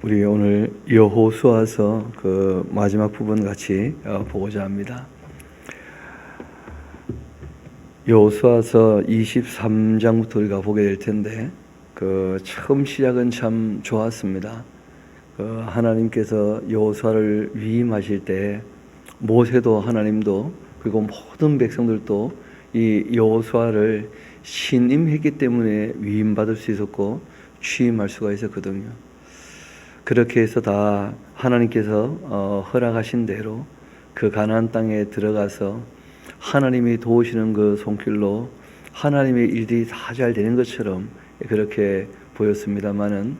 우리 오늘 여호수아서 그 마지막 부분 같이 보고자 합니다. 여호수아서 23장부터 우리가 보게 될 텐데 그 처음 시작은 참 좋았습니다. 하나님께서 여호수아를 위임하실 때 모세도 하나님도 그리고 모든 백성들도 이 여호수아를 신임했기 때문에 위임받을 수 있었고 취임할 수가 있었거든요. 그렇게 해서 다 하나님께서 허락하신 대로 그 가나안 땅에 들어가서 하나님이 도우시는 그 손길로 하나님의 일들이 다 잘 되는 것처럼 그렇게 보였습니다마는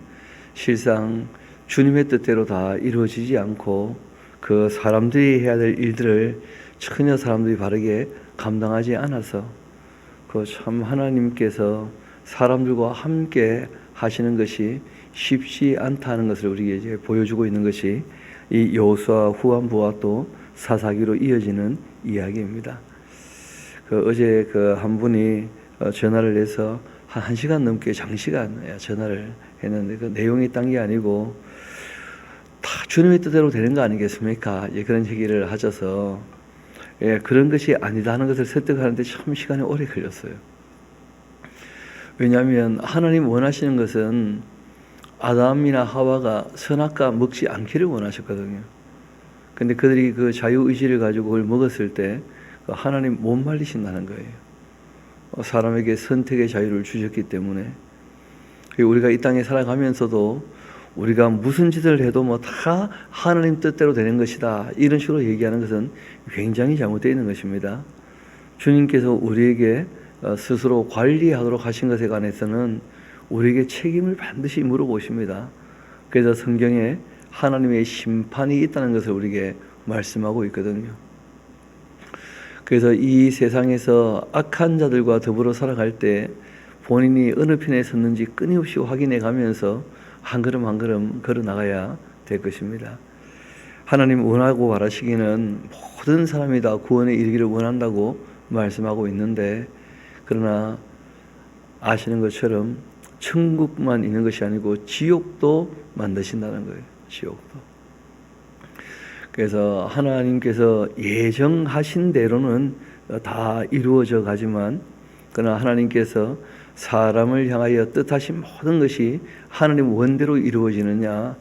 실상 주님의 뜻대로 다 이루어지지 않고 그 사람들이 해야 될 일들을 전혀 사람들이 바르게 감당하지 않아서 그 참 하나님께서 사람들과 함께 하시는 것이 쉽지 않다는 것을 우리에게 이제 보여주고 있는 것이 이 여호수아 후반부와 또 사사기로 이어지는 이야기입니다. 어제 한 분이 전화를 해서 한 1시간 넘게 장시간 전화를 했는데 그 내용이 딴 게 아니고 다 주님의 뜻대로 되는 거 아니겠습니까? 그런 얘기를 하셔서 그런 것이 아니다 하는 것을 설득하는데 참 시간이 오래 걸렸어요. 왜냐하면 하나님 원하시는 것은 아담이나 하와가 선악과 먹지 않기를 원하셨거든요. 근데 그들이 그 자유의지를 가지고 그걸 먹었을 때 하나님 못 말리신다는 거예요. 사람에게 선택의 자유를 주셨기 때문에 우리가 이 땅에 살아가면서도 우리가 무슨 짓을 해도 다 하나님 뜻대로 되는 것이다 이런 식으로 얘기하는 것은 굉장히 잘못되어 있는 것입니다. 주님께서 우리에게 스스로 관리하도록 하신 것에 관해서는 우리에게 책임을 반드시 물어보십니다. 그래서 성경에 하나님의 심판이 있다는 것을 우리에게 말씀하고 있거든요. 그래서 이 세상에서 악한 자들과 더불어 살아갈 때 본인이 어느 편에 섰는지 끊임없이 확인해 가면서 한 걸음 한 걸음 걸어 나가야 될 것입니다. 하나님 원하고 바라시기는 모든 사람이 다 구원에 이르기를 원한다고 말씀하고 있는데 그러나 아시는 것처럼 천국만 있는 것이 아니고 지옥도 만드신다는 거예요. 지옥도. 그래서 하나님께서 예정하신 대로는 다 이루어져 가지만 그러나 하나님께서 사람을 향하여 뜻하신 모든 것이 하나님 원대로 이루어지느냐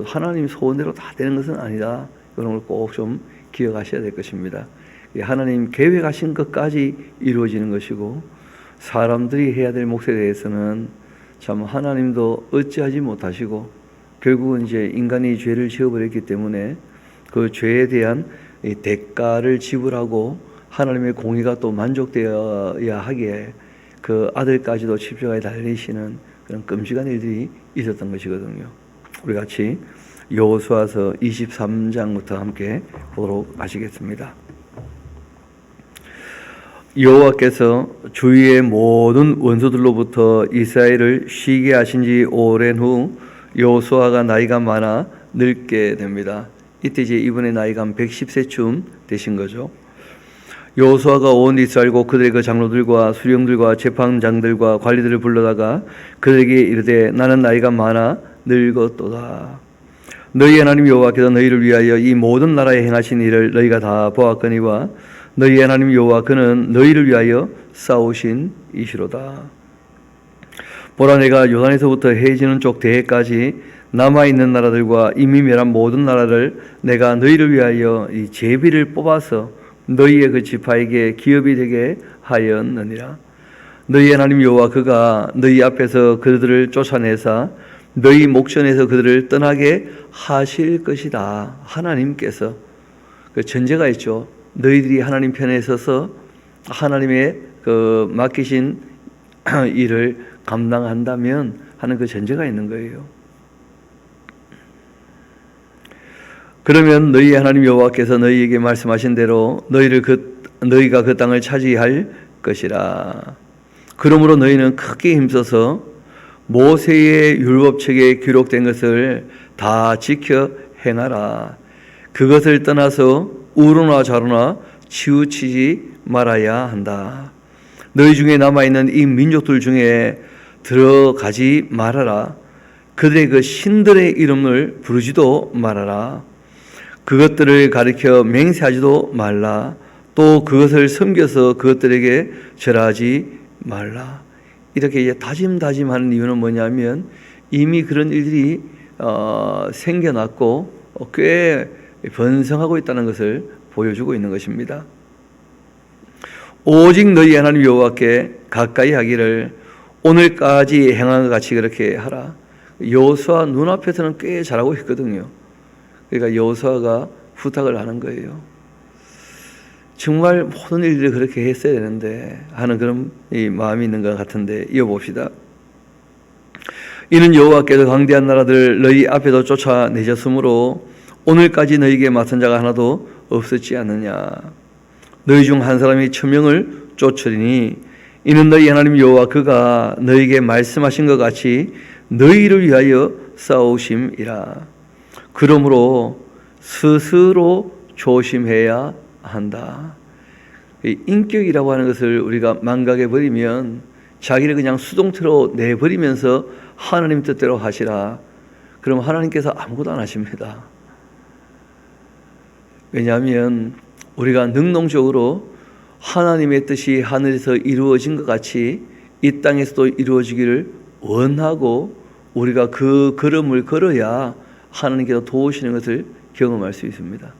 하나님 소원대로 다 되는 것은 아니다. 그런 걸 꼭 좀 기억하셔야 될 것입니다. 하나님 계획하신 것까지 이루어지는 것이고 사람들이 해야 될 몫에 대해서는 참 하나님도 어찌하지 못하시고 결국은 이제 인간이 죄를 지어버렸기 때문에 그 죄에 대한 대가를 지불하고 하나님의 공의가 또 만족되어야 하기에 그 아들까지도 십자가에 달리시는 그런 끔찍한 일들이 있었던 것이거든요. 우리 같이 여호수아서 23장부터 함께 보도록 하시겠습니다. 여호와께서 주위의 모든 원수들로부터 이스라엘을 쉬게 하신 지 오랜 후 여호수아가 나이가 많아 늙게 됩니다. 이때 이제 이분의 나이가 한 110세쯤 되신 거죠. 여호수아가 온 이스라엘과 그들의 그 장로들과 수령들과 재판장들과 관리들을 불러다가 그들에게 이르되 나는 나이가 많아 늙었도다. 너희 하나님 여호와께서 너희를 위하여 이 모든 나라에 행하신 일을 너희가 다 보았거니와 너희 하나님 여호와 그는 너희를 위하여 싸우신 이시로다. 보라 내가 요단에서부터 해지는 쪽 대해까지 남아있는 나라들과 이미 멸한 모든 나라를 내가 너희를 위하여 이 제비를 뽑아서 너희의 그 지파에게 기업이 되게 하였느니라. 너희 하나님 여호와 그가 너희 앞에서 그들을 쫓아내사 너희 목전에서 그들을 떠나게 하실 것이다. 하나님께서 그 전제가 있죠. 너희들이 하나님 편에 서서 하나님의 그 맡기신 일을 감당한다면 하는 그 전제가 있는 거예요. 그러면 너희 하나님 여호와께서 너희에게 말씀하신 대로 너희가 그 땅을 차지할 것이라. 그러므로 너희는 크게 힘써서 모세의 율법책에 기록된 것을 다 지켜 행하라. 그것을 떠나서 우로나 좌로나 치우치지 말아야 한다. 너희 중에 남아있는 이 민족들 중에 들어가지 말아라. 그들의 그 신들의 이름을 부르지도 말아라. 그것들을 가리켜 맹세하지도 말라. 또 그것을 섬겨서 그것들에게 절하지 말라. 이렇게 이제 다짐하는 이유는 뭐냐면 이미 그런 일들이 생겨났고 꽤 번성하고 있다는 것을 보여주고 있는 것입니다. 오직 너희 하나님 여호와께 가까이 하기를 오늘까지 행한 것 같이 그렇게 하라. 여호수아 눈앞에서는 꽤 잘하고 있거든요. 그러니까 여호수아가 부탁을 하는 거예요. 정말 모든 일들을 그렇게 했어야 되는데 하는 그런 마음이 있는 것 같은데 이어봅시다. 이는 여호와께서 강대한 나라들 너희 앞에서 쫓아내셨으므로 오늘까지 너희에게 맞선 자가 하나도 없었지 않느냐. 너희 중 한 사람이 1000명을 쫓으리니 이는 너희 하나님 여호와 그가 너희에게 말씀하신 것 같이 너희를 위하여 싸우심이라. 그러므로 스스로 조심해야 한다. 인격이라고 하는 것을 우리가 망각해 버리면 자기를 그냥 수동태로 내버리면서 하나님 뜻대로 하시라. 그럼 하나님께서 아무것도 안 하십니다. 왜냐하면 우리가 능동적으로 하나님의 뜻이 하늘에서 이루어진 것 같이 이 땅에서도 이루어지기를 원하고 우리가 그 걸음을 걸어야 하나님께서 도우시는 것을 경험할 수 있습니다.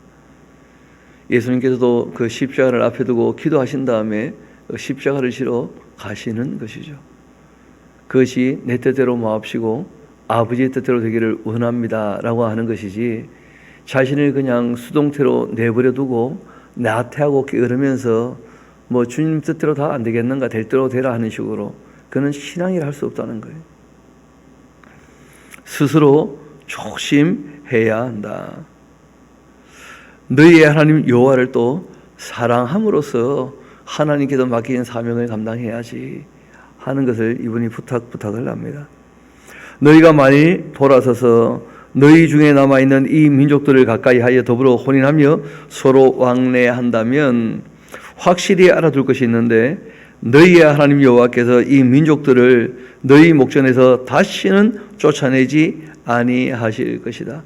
예수님께서도 그 십자가를 앞에 두고 기도하신 다음에 십자가를 지러 가시는 것이죠. 그것이 내 뜻대로 마옵시고 아버지의 뜻대로 되기를 원합니다 라고 하는 것이지, 자신을 그냥 수동태로 내버려 두고 나태하고 게으르면서 뭐 주님 뜻대로 다 안 되겠는가, 될 대로 되라 하는 식으로, 그는 신앙이라 할 수 없다는 거예요. 스스로 조심해야 한다. 너희의 하나님 여호와를 또 사랑함으로써 하나님께서 맡긴 사명을 감당해야지 하는 것을 이분이 부탁을 합니다. 너희가 만일 돌아서서 너희 중에 남아있는 이 민족들을 가까이 하여 더불어 혼인하며 서로 왕래한다면 확실히 알아둘 것이 있는데, 너희의 하나님 여호와께서 이 민족들을 너희 목전에서 다시는 쫓아내지 아니하실 것이다.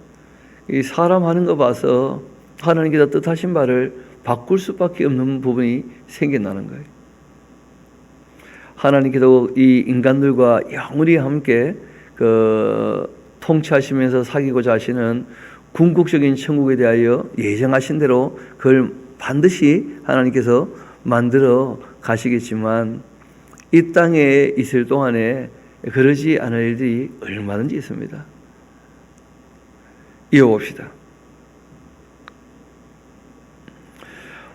이 사람 하는 거 봐서 하나님께서 뜻하신 바를 바꿀 수밖에 없는 부분이 생겨나는 거예요. 하나님께서 이 인간들과 영원히 함께 통치하시면서 사귀고자 하시는 궁극적인 천국에 대하여 예정하신 대로 그걸 반드시 하나님께서 만들어 가시겠지만, 이 땅에 있을 동안에 그러지 않을 일들이 얼마든지 있습니다. 이어봅시다.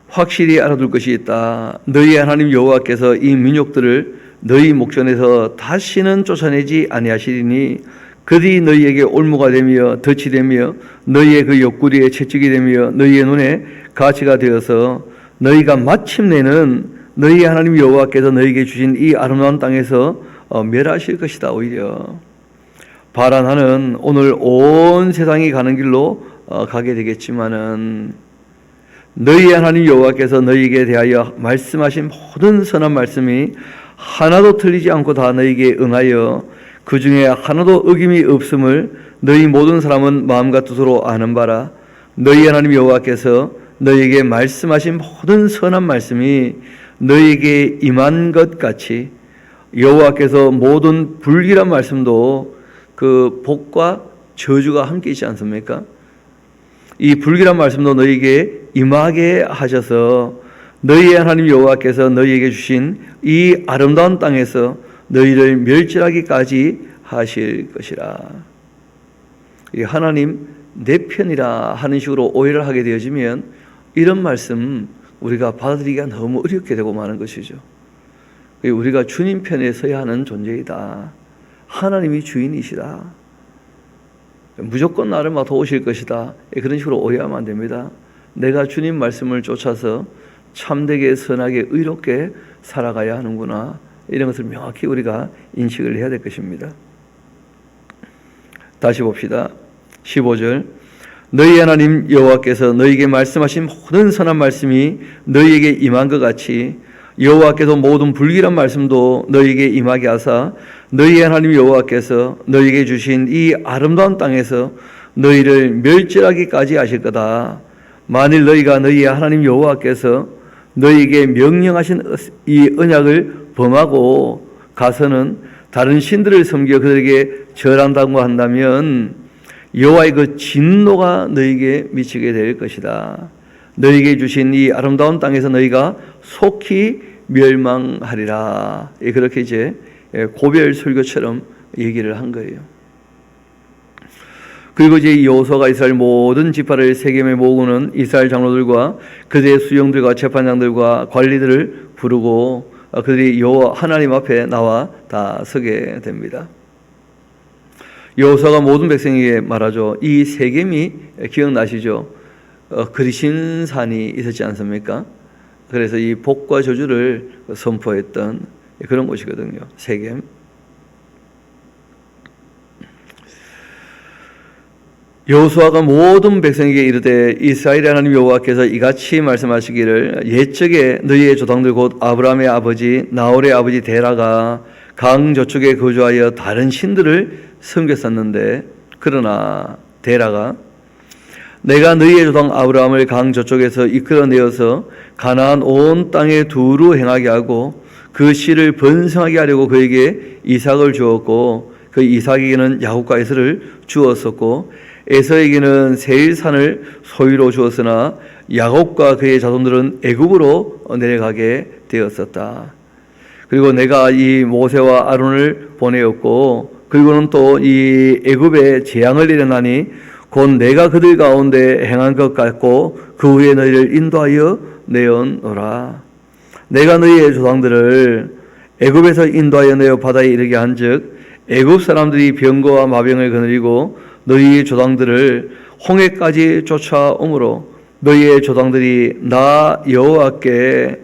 확실히 알아둘 것이 있다. 너희 하나님 여호와께서 이 민족들을 너희 목전에서 다시는 쫓아내지 아니하시리니 그들이 너희에게 올무가 되며 덫이 되며 너희의 그 옆구리에 채찍이 되며 너희의 눈에 가시가 되어서 너희가 마침내는 너희 하나님 여호와께서 너희에게 주신 이 아름다운 땅에서 멸하실 것이다. 오히려 바라나는 오늘 온 세상이 가는 길로 가게 되겠지만은 너희 하나님 여호와께서 너희에게 대하여 말씀하신 모든 선한 말씀이 하나도 틀리지 않고 다 너희에게 응하여 그 중에 하나도 어김이 없음을 너희 모든 사람은 마음과 뜻으로 아는 바라. 너희 하나님 여호와께서 너희에게 말씀하신 모든 선한 말씀이 너희에게 임한 것 같이, 여호와께서 모든 불길한 말씀도 그 복과 저주가 함께 있지 않습니까? 이 불길한 말씀도 너희에게 임하게 하셔서 너희의 하나님 여호와께서 너희에게 주신 이 아름다운 땅에서 너희를 멸절하기까지 하실 것이라. 하나님 내 편이라 하는 식으로 오해를 하게 되어지면 이런 말씀 우리가 받아들이기가 너무 어렵게 되고 마는 것이죠. 우리가 주님 편에 서야 하는 존재이다. 하나님이 주인이시다. 무조건 나를 막 도우실 것이다. 그런 식으로 오해하면 안 됩니다. 내가 주님 말씀을 쫓아서 참되게 선하게 의롭게 살아가야 하는구나. 이런 것을 명확히 우리가 인식을 해야 될 것입니다. 다시 봅시다. 15절. 너희 하나님 여호와께서 너희에게 말씀하신 모든 선한 말씀이 너희에게 임한 것 같이 여호와께서 모든 불길한 말씀도 너희에게 임하게 하사 너희의 하나님 여호와께서 너희에게 주신 이 아름다운 땅에서 너희를 멸절하기까지 하실 거다. 만일 너희가 너희의 하나님 여호와께서 너희에게 명령하신 이 언약을 범하고 가서는 다른 신들을 섬겨 그들에게 절한다고 한다면 여호와의 그 진노가 너희에게 미치게 될 것이다. 너희에게 주신 이 아름다운 땅에서 너희가 속히 멸망하리라. 그렇게 이제 고별 설교처럼 얘기를 한 거예요. 그리고 이제 여호수아가 이스라엘 모든 지파를 세겜에 모으고는 이스라엘 장로들과 그들의 수령들과 재판장들과 관리들을 부르고 그들이 여호와 하나님 앞에 나와 다 서게 됩니다. 여호수아가 모든 백성에게 말하죠. 이 세겜이 기억나시죠? 그리신산이 있었지 않습니까? 그래서 이 복과 저주를 선포했던 그런 곳이거든요. 세겜. 여호수아가 모든 백성에게 이르되 이스라엘의 하나님 여호와께서 이같이 말씀하시기를 옛적에 너희의 조상들 곧 아브라함의 아버지 나홀의 아버지 데라가 강 저쪽에 거주하여 다른 신들을 섬겼었는데 그러나 데라가 내가 너희의 조상 아브라함을 강 저쪽에서 이끌어내어서 가나안 온 땅에 두루 행하게 하고 그 씨를 번성하게 하려고 그에게 이삭을 주었고 그 이삭에게는 야곱과 에서를 주었었고 에서에게는 세일산을 소유로 주었으나 야곱과 그의 자손들은 애굽으로 내려가게 되었었다. 그리고 내가 이 모세와 아론을 보내었고 그리고는 또 이 애굽에 재앙을 내려나니 곧 내가 그들 가운데 행한 것 같고 그 후에 너희를 인도하여 내어노라. 내가 너희의 조상들을 애굽에서 인도하여 내어 바다에 이르게 한즉 애굽 사람들이 병거와 마병을 거느리고 너희의 조상들을 홍해까지 쫓아오므로 너희의 조상들이 나 여호와께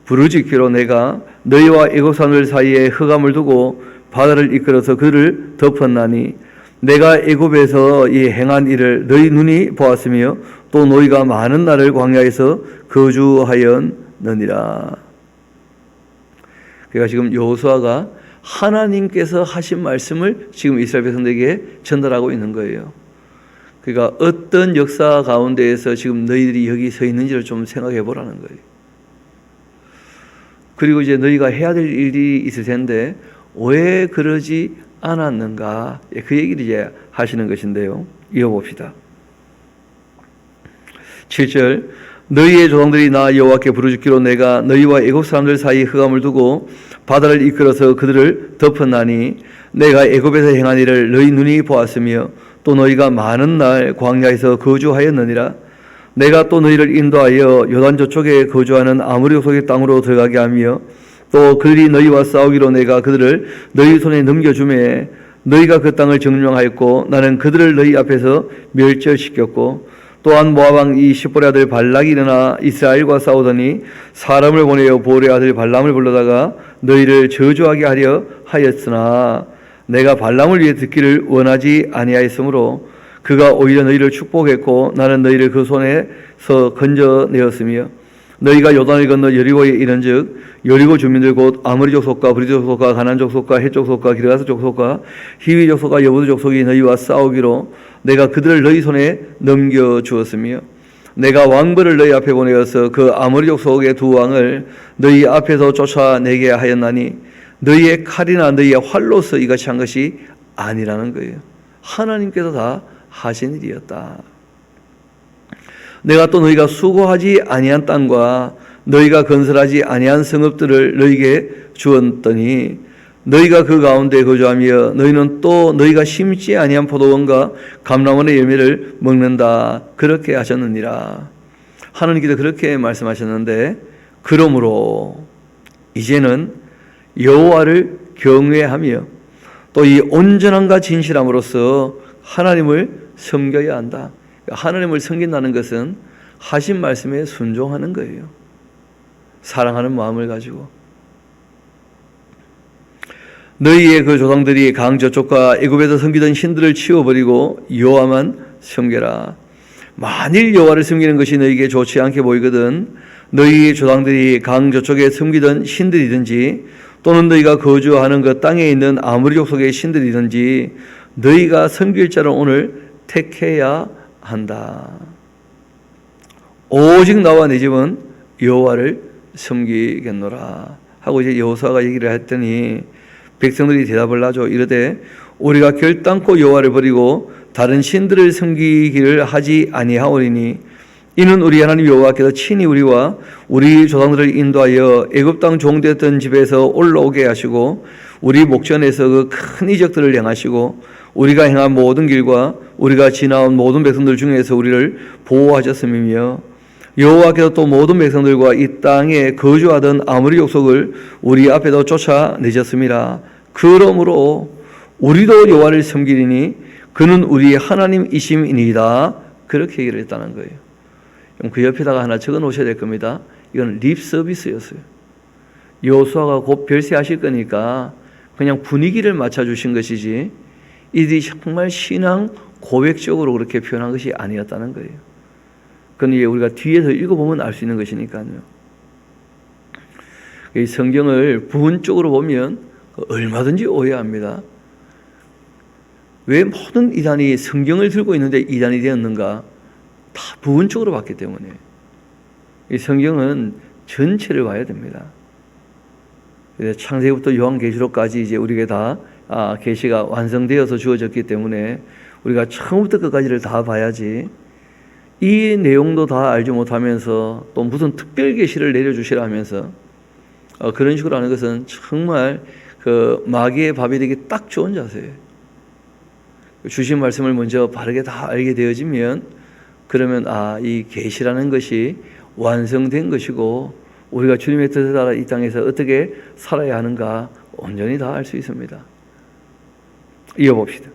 부르짖기로 내가 너희와 애굽 사람들 사이에 흑암을 두고 바다를 이끌어서 그를 덮었나니 내가 애굽에서 이 행한 일을 너희 눈이 보았으며 또 너희가 많은 날을 광야에서 거주하였느니라. 그러니까 지금 여호수아가 하나님께서 하신 말씀을 지금 이스라엘 백성들에게 전달하고 있는 거예요. 그러니까 어떤 역사 가운데에서 지금 너희들이 여기 서 있는지를 좀 생각해 보라는 거예요. 그리고 이제 너희가 해야 될 일이 있을 텐데 왜 그러지 않았는가? 그 얘기를 이제 하시는 것인데요. 이어봅시다. 7절 너희의 조상들이 나 여호와께 부르짖기로 내가 너희와 애굽 사람들 사이에 흑암을 두고 바다를 이끌어서 그들을 덮었나니 내가 애굽에서 행한 일을 너희 눈이 보았으며 또 너희가 많은 날 광야에서 거주하였느니라. 내가 또 너희를 인도하여 요단 저쪽에 거주하는 아모리 족속의 땅으로 들어가게 하며 또 그들이 너희와 싸우기로 내가 그들을 너희 손에 넘겨주매 너희가 그 땅을 정령하였고 나는 그들을 너희 앞에서 멸절시켰고 또한 모압 왕 이 십볼의 아들 발락이 일어나 이스라엘과 싸우더니 사람을 보내어 보올의 아들 발람을 불러다가 너희를 저주하게 하려 하였으나 내가 발람을 위해 듣기를 원하지 아니하였으므로 그가 오히려 너희를 축복했고 나는 너희를 그 손에서 건져내었으며 너희가 요단을 건너 여리고에 이른즉 여리고 주민들 곧 아모리 족속과 브리스 족속과 가나안 족속과 헷 족속과 기르가스 족속과 히위 족속과 여부스 족속이 너희와 싸우기로 내가 그들을 너희 손에 넘겨주었으며 내가 왕벌을 너희 앞에 보내어서 그 아모리 족속의 두 왕을 너희 앞에서 쫓아내게 하였나니 너희의 칼이나 너희의 활로서 이같이 한 것이 아니라는 거예요. 하나님께서 다 하신 일이었다. 내가 또 너희가 수고하지 아니한 땅과 너희가 건설하지 아니한 성읍들을 너희에게 주었더니 너희가 그 가운데 거주하며 너희는 또 너희가 심지 아니한 포도원과 감람원의 열매를 먹는다. 그렇게 하셨느니라. 하나님께서 그렇게 말씀하셨는데 그러므로 이제는 여호와를 경외하며 또 이 온전함과 진실함으로써 하나님을 섬겨야 한다. 하나님을 섬긴다는 것은 하신 말씀에 순종하는 거예요. 사랑하는 마음을 가지고 너희의 그 조상들이 강 저쪽과 애굽에서 섬기던 신들을 치워버리고 여호와만 섬겨라. 만일 여호와를 섬기는 것이 너희에게 좋지 않게 보이거든 너희의 조상들이 강 저쪽에 섬기던 신들이든지 또는 너희가 거주하는 그 땅에 있는 아무리 족속의 신들이든지 너희가 섬길 자를 오늘 택해야 한다. 오직 나와 내 집은 여호와를 섬기겠노라 하고 이제 여호수아가 얘기를 했더니 백성들이 대답을 하죠. 이르되 우리가 결단코 여호와를 버리고 다른 신들을 섬기기를 하지 아니하오리니 이는 우리 하나님 여호와께서 친히 우리와 우리 조상들을 인도하여 애굽 땅 종되었던 집에서 올라오게 하시고 우리 목전에서 그 큰 이적들을 행하시고 우리가 행한 모든 길과 우리가 지나온 모든 백성들 중에서 우리를 보호하셨음이며 여호와께서 또 모든 백성들과 이 땅에 거주하던 아무리 족속을 우리 앞에도 쫓아내셨음이라. 그러므로 우리도 여호와를 섬기리니 그는 우리의 하나님이심이니이다. 그렇게 얘기를 했다는 거예요. 그 옆에다가 하나 적어 놓으셔야 될 겁니다. 이건 립 서비스였어요. 여호수아가 곧 별세하실 거니까 그냥 분위기를 맞춰주신 것이지 이들이 정말 신앙 고백적으로 그렇게 표현한 것이 아니었다는 거예요. 그건 이제 우리가 뒤에서 읽어보면 알 수 있는 것이니까요. 이 성경을 부분적으로 보면 얼마든지 오해합니다. 왜 모든 이단이 성경을 들고 있는데 이단이 되었는가? 다 부분적으로 봤기 때문에. 이 성경은 전체를 봐야 됩니다. 창세기부터 요한계시록까지 이제 우리에게 다 계시가 완성되어서 주어졌기 때문에 우리가 처음부터 끝까지를 다 봐야지 이 내용도 다 알지 못하면서 또 무슨 특별 계시를 내려주시라 하면서 그런 식으로 하는 것은 정말 그 마귀의 밥이 되기 딱 좋은 자세예요. 주신 말씀을 먼저 바르게 다 알게 되어지면 그러면 이 계시라는 것이 완성된 것이고 우리가 주님의 뜻에 따라 이 땅에서 어떻게 살아야 하는가 온전히 다 알 수 있습니다. 이어봅시다.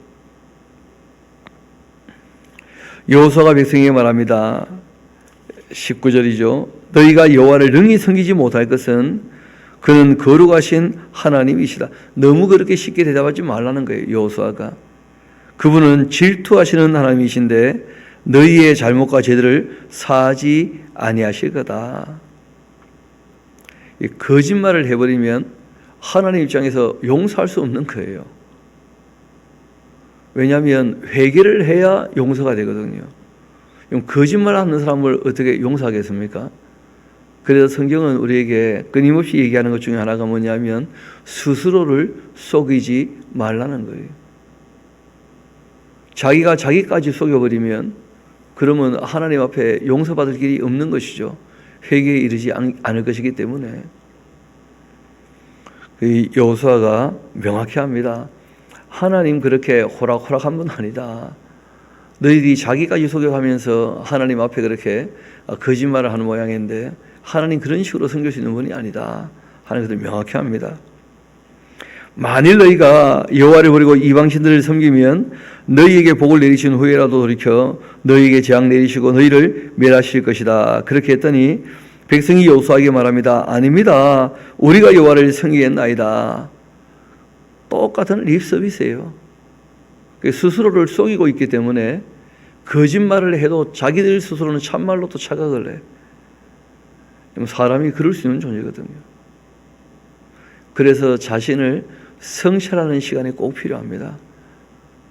여호수아가 백성에게 말합니다. 19절이죠. 너희가 여호와를 능히 섬기지 못할 것은 그는 거룩하신 하나님이시다. 너무 그렇게 쉽게 대답하지 말라는 거예요. 여호수아가. 그분은 질투하시는 하나님이신데 너희의 잘못과 죄들을 사하지 아니하실 거다. 거짓말을 해버리면 하나님 입장에서 용서할 수 없는 거예요. 왜냐하면 회개를 해야 용서가 되거든요. 거짓말하는 사람을 어떻게 용서하겠습니까? 그래서 성경은 우리에게 끊임없이 얘기하는 것 중에 하나가 뭐냐면 스스로를 속이지 말라는 거예요. 자기가 자기까지 속여버리면 그러면 하나님 앞에 용서받을 길이 없는 것이죠. 회개에 이르지 않을 것이기 때문에. 여호수아가 명확히 합니다. 하나님 그렇게 호락호락한 분 아니다. 너희들이 자기까지 속여가면서 하나님 앞에 그렇게 거짓말을 하는 모양인데 하나님 그런 식으로 섬길 수 있는 분이 아니다 하는 것을 명확히 합니다. 만일 너희가 여호와를 버리고 이방신들을 섬기면 너희에게 복을 내리신 후에라도 돌이켜 너희에게 재앙 내리시고 너희를 멸하실 것이다. 그렇게 했더니 백성이 여호수아에게 말합니다. 아닙니다. 우리가 여호와를 섬기겠나이다. 똑같은 립 서비스예요. 스스로를 속이고 있기 때문에 거짓말을 해도 자기들 스스로는 참말로 또 착각을 해. 사람이 그럴 수 있는 존재거든요. 그래서 자신을 성찰하는 시간이 꼭 필요합니다.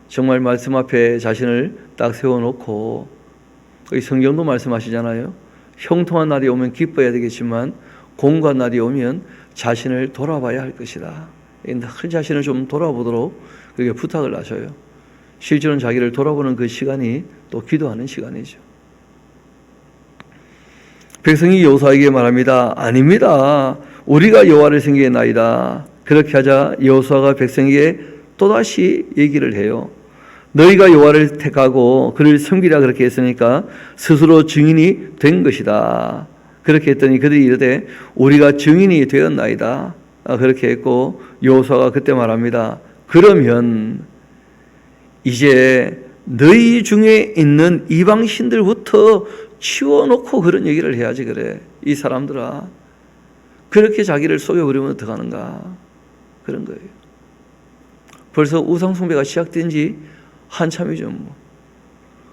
정말 말씀 앞에 자신을 딱 세워놓고 성경도 말씀하시잖아요. 형통한 날이 오면 기뻐해야 되겠지만 공고한 날이 오면 자신을 돌아봐야 할 것이다. 늘 자신을 좀 돌아보도록 그렇게 부탁을 하셔요. 실제로는 자기를 돌아보는 그 시간이 또 기도하는 시간이죠. 백성이 여호수아에게 말합니다. 아닙니다. 우리가 여호와를 섬기겠나이다. 그렇게 하자 여호수아가 백성에게 또다시 얘기를 해요. 너희가 여호와를 택하고 그를 섬기라 그렇게 했으니까 스스로 증인이 된 것이다. 그렇게 했더니 그들이 이르되 우리가 증인이 되었나이다. 그렇게 했고 여호수아가 그때 말합니다. 그러면 이제 너희 중에 있는 이방 신들부터 치워놓고 그런 얘기를 해야지 그래. 이 사람들아 그렇게 자기를 속여버리면 어떡하는가 그런 거예요. 벌써 우상숭배가 시작된 지 한참이죠.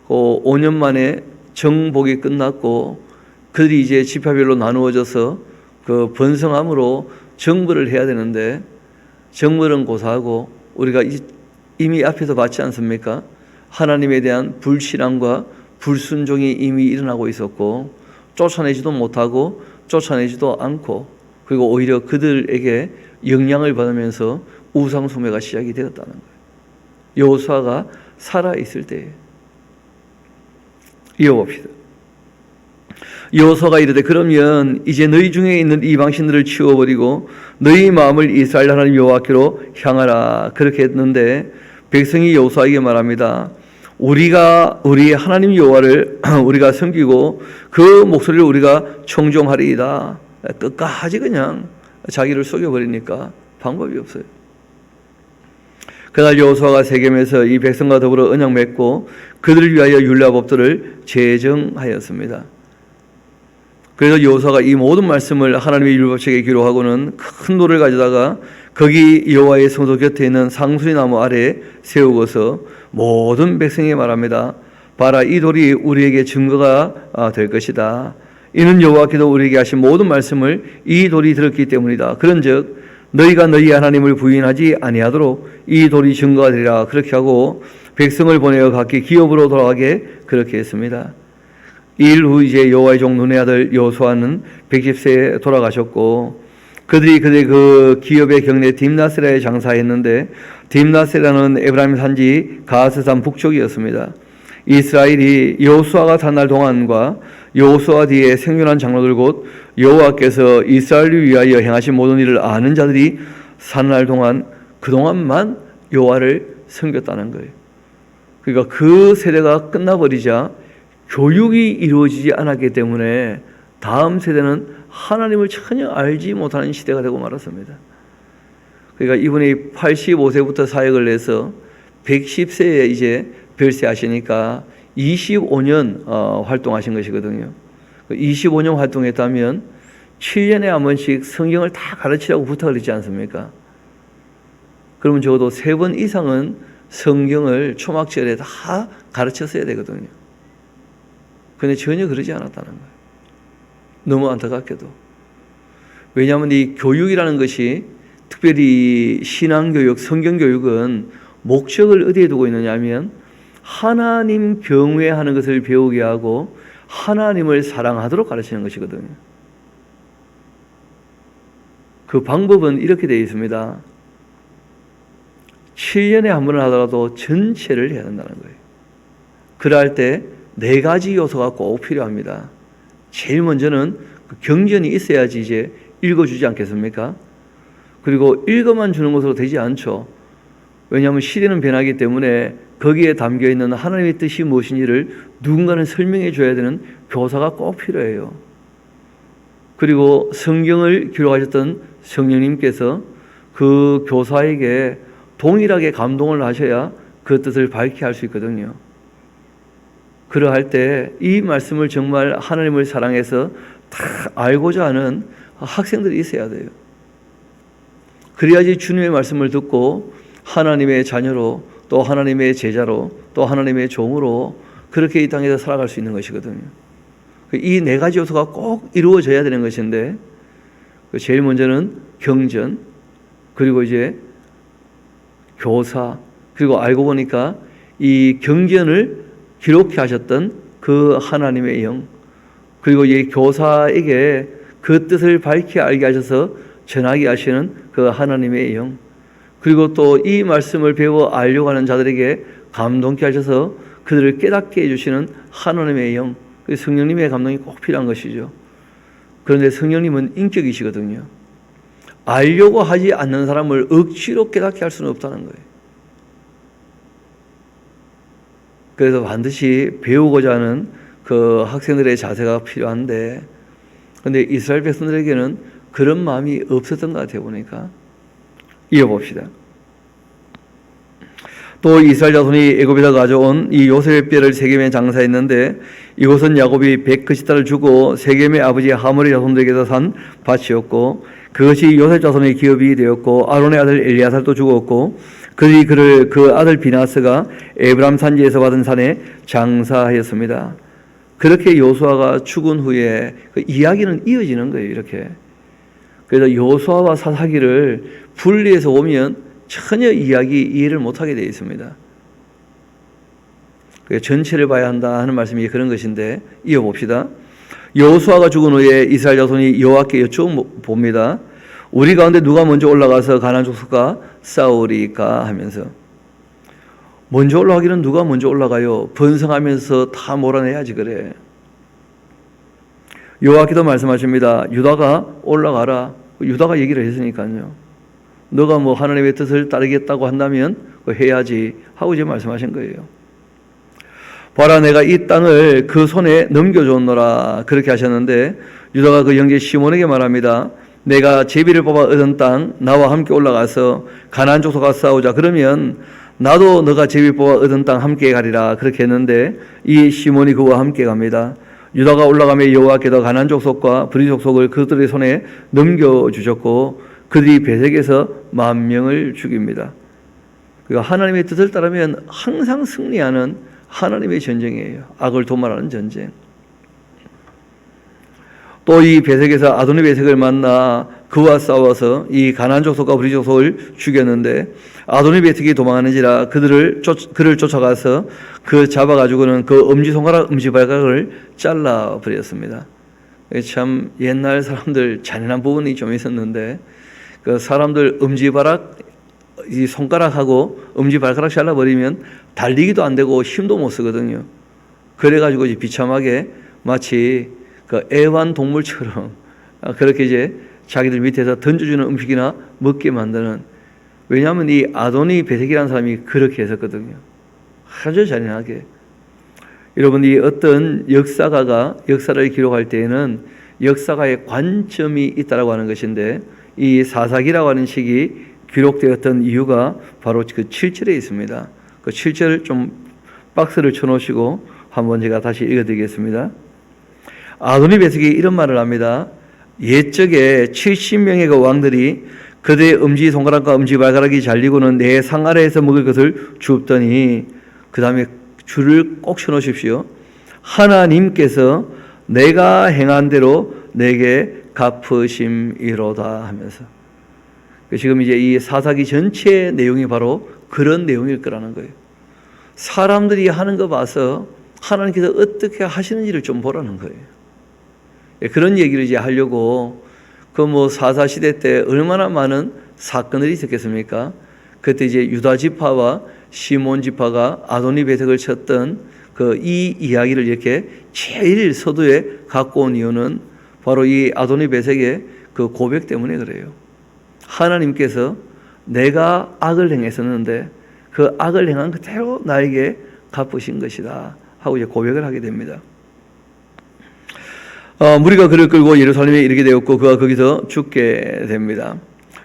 5년 만에 정복이 끝났고 그들이 이제 지파별로 나누어져서 그 번성함으로 정벌을 해야 되는데 정벌은 고사하고 우리가 이미 앞에서 봤지 않습니까? 하나님에 대한 불신앙과 불순종이 이미 일어나고 있었고 쫓아내지도 못하고 쫓아내지도 않고 그리고 오히려 그들에게 영향을 받으면서 우상숭배가 시작이 되었다는 거예요. 여호수아가 살아있을 때에 이어봅시다. 여호수아가 이르되 그러면 이제 너희 중에 있는 이방신들을 치워버리고 너희 마음을 이스라엘 하나님 여호와께로 향하라. 그렇게 했는데 백성이 여호수아에게 말합니다. 우리가 우리 하나님 여호와를 우리가 섬기고 그 목소리를 우리가 청종하리이다. 끝까지 그냥 자기를 속여버리니까 방법이 없어요. 그날 여호수아가 세겜에서 이 백성과 더불어 언약 맺고 그들을 위하여 율례법도를 제정하였습니다. 그래서 여호수아가 이 모든 말씀을 하나님의 율법책에 기록하고는 큰 돌을 가져다가 거기 여호와의 성소 곁에 있는 상수리 나무 아래에 세우고서 모든 백성에게 말합니다. 봐라, 이 돌이 우리에게 증거가 될 것이다. 이는 여호와께서 우리에게 하신 모든 말씀을 이 돌이 들었기 때문이다. 그런즉 너희가 너희 하나님을 부인하지 아니하도록 이 돌이 증거가 되리라. 그렇게 하고 백성을 보내어 각기 기업으로 돌아가게 그렇게 했습니다. 일 후 이제 여호와의 종 눈의 아들 여호수아는 110세에 돌아가셨고 그들이 그 기업의 경내 딥나세라에 장사했는데 딥나세라는 에브라임 산지 가스산 북쪽이었습니다. 이스라엘이 여호수아가 산 날 동안과 여호수아 뒤에 생존한 장로들 곧 여호와께서 이스라엘을 위하여 행하신 모든 일을 아는 자들이 산 날 동안 그동안만 여호와를 섬겼다는 거예요. 그러니까 그 세대가 끝나버리자 교육이 이루어지지 않았기 때문에 다음 세대는 하나님을 전혀 알지 못하는 시대가 되고 말았습니다. 그러니까 이분이 85세부터 사역을 해서 110세에 이제 별세하시니까 25년 활동하신 것이거든요. 25년 활동했다면 7년에 한 번씩 성경을 다 가르치라고 부탁을 했지 않습니까? 그러면 적어도 3번 이상은 성경을 초막절에 다 가르쳤어야 되거든요. 그런데 전혀 그러지 않았다는 거예요. 너무 안타깝게도. 왜냐하면 이 교육이라는 것이 특별히 신앙교육, 성경교육은 목적을 어디에 두고 있느냐 하면 하나님 경외하는 것을 배우게 하고 하나님을 사랑하도록 가르치는 것이거든요. 그 방법은 이렇게 되어 있습니다. 7년에 한 번을 하더라도 전체를 해야 된다는 거예요. 그럴 때 4가지 요소가 꼭 필요합니다. 제일 먼저는 그 경전이 있어야지 이제 읽어주지 않겠습니까? 그리고 읽어만 주는 것으로 되지 않죠. 왜냐하면 시대는 변하기 때문에 거기에 담겨있는 하나님의 뜻이 무엇인지를 누군가는 설명해 줘야 되는 교사가 꼭 필요해요. 그리고 성경을 기록하셨던 성령님께서 그 교사에게 동일하게 감동을 하셔야 그 뜻을 밝히 할 수 있거든요. 그러할 때 이 말씀을 정말 하나님을 사랑해서 다 알고자 하는 학생들이 있어야 돼요. 그래야지 주님의 말씀을 듣고 하나님의 자녀로 또 하나님의 제자로 또 하나님의 종으로 그렇게 이 땅에서 살아갈 수 있는 것이거든요. 이 4가지 요소가 꼭 이루어져야 되는 것인데 제일 먼저는 경전, 그리고 이제 교사, 그리고 알고 보니까 이 경전을 기록해 하셨던 그 하나님의 영, 그리고 이 교사에게 그 뜻을 밝히 알게 하셔서 전하게 하시는 그 하나님의 영, 그리고 또 이 말씀을 배워 알려고 하는 자들에게 감동케 하셔서 그들을 깨닫게 해주시는 하나님의 영, 성령님의 감동이 꼭 필요한 것이죠. 그런데 성령님은 인격이시거든요. 알려고 하지 않는 사람을 억지로 깨닫게 할 수는 없다는 거예요. 그래서 반드시 배우고자 하는 그 학생들의 자세가 필요한데, 그런데 이스라엘 백성들에게는 그런 마음이 없었던 것 같아요. 보니까 이어봅시다. 또 이스라엘 자손이 애굽에서 가져온 이 요셉의 뼈를 세겜에 장사했는데 이곳은 야곱이 100그시타를 주고 세겜의 아버지 하몰의 자손들에게서 산 밭이었고 그것이 요셉 자손의 기업이 되었고 아론의 아들 엘리야살도 죽었고 그들이 그 아들 비나스가 에브람 산지에서 받은 산에 장사하였습니다. 그렇게 요수아가 죽은 후에 그 이야기는 이어지는 거예요. 이렇게 그래서 여호수아와 사사기를 분리해서 보면 전혀 이해를 못하게 되어 있습니다. 전체를 봐야 한다 하는 말씀이 그런 것인데 이어봅시다. 여호수아가 죽은 후에 이스라엘 자손이 여호와께 여쭈어봅니다. 우리 가운데 누가 먼저 올라가서 가나안 족속과 싸우리까 하면서, 먼저 올라가기는 누가 먼저 올라가요? 번성하면서 다 몰아내야지 그래. 여호와께도 말씀하십니다. 유다가 올라가라. 유다가 얘기를 했으니까요. 너가 뭐 하나님의 뜻을 따르겠다고 한다면 해야지 하고 이제 말씀하신 거예요. 봐라, 내가 이 땅을 그 손에 넘겨줬노라 그렇게 하셨는데, 유다가 그 형제 시몬에게 말합니다. 내가 제비를 뽑아 얻은 땅 나와 함께 올라가서 가나안 족속과 싸우자. 그러면 나도 너가 제비 뽑아 얻은 땅 함께 가리라 그렇게 했는데, 이 시몬이 그와 함께 갑니다. 유다가 올라가며 여호와께서 가나안 족속과 브리 족속을 그들의 손에 넘겨주셨고 그들이 베색에서 10,000명을 죽입니다. 그러니까 하나님의 뜻을 따르면 항상 승리하는 하나님의 전쟁이에요. 악을 도말하는 전쟁. 또 이 베색에서 아도니 베색을 만나 그와 싸워서 이 가나안 족속과 브리 족속을 죽였는데, 아도니 베색이 도망하는지라 그를 쫓아가서 그 잡아가지고는 그 엄지손가락 엄지발가락을 잘라 버렸습니다. 참 옛날 사람들 잔인한 부분이 좀 있었는데, 그 사람들 엄지발가락 이 손가락하고 엄지발가락 잘라버리면 달리기도 안 되고 힘도 못 쓰거든요. 그래가지고 이제 비참하게 마치 그 애완동물처럼 그렇게 이제 자기들 밑에서 던져주는 음식이나 먹게 만드는, 왜냐하면 이 아도니 베색이라는 사람이 그렇게 했었거든요. 아주 잔인하게. 여러분, 이 어떤 역사가가 역사를 기록할 때에는 역사가의 관점이 있다라고 하는 것인데, 이 사사기라고 하는 책이 기록되었던 이유가 바로 그 7절에 있습니다. 그 7절을 좀 박스를 쳐놓으시고 한번 제가 다시 읽어드리겠습니다. 아도니 베색이 이런 말을 합니다. 옛적에 70명의 그 왕들이 그들의 엄지손가락과 엄지발가락이 잘리고는 내 상 아래에서 먹을 것을 주었더니, 그 다음에 줄을 꼭 쳐놓으십시오. 하나님께서 내가 행한 대로 내게 갚으심이로다 하면서, 지금 이제 이 사사기 전체의 내용이 바로 그런 내용일 거라는 거예요. 사람들이 하는 거 봐서 하나님께서 어떻게 하시는지를 좀 보라는 거예요. 그런 얘기를 이제 하려고, 그 뭐 사사 시대 때 얼마나 많은 사건들이 있었겠습니까? 그때 이제 유다 지파와 시몬 지파가 아도니 베색을 쳤던 그 이 이야기를 이렇게 제일 서두에 갖고 온 이유는 바로 이 아도니 베색의 그 고백 때문에 그래요. 하나님께서 내가 악을 행했었는데 그 악을 행한 그대로 나에게 갚으신 것이다 하고 이제 고백을 하게 됩니다. 무리가 그를 끌고 예루살렘에 이르게 되었고 그가 거기서 죽게 됩니다.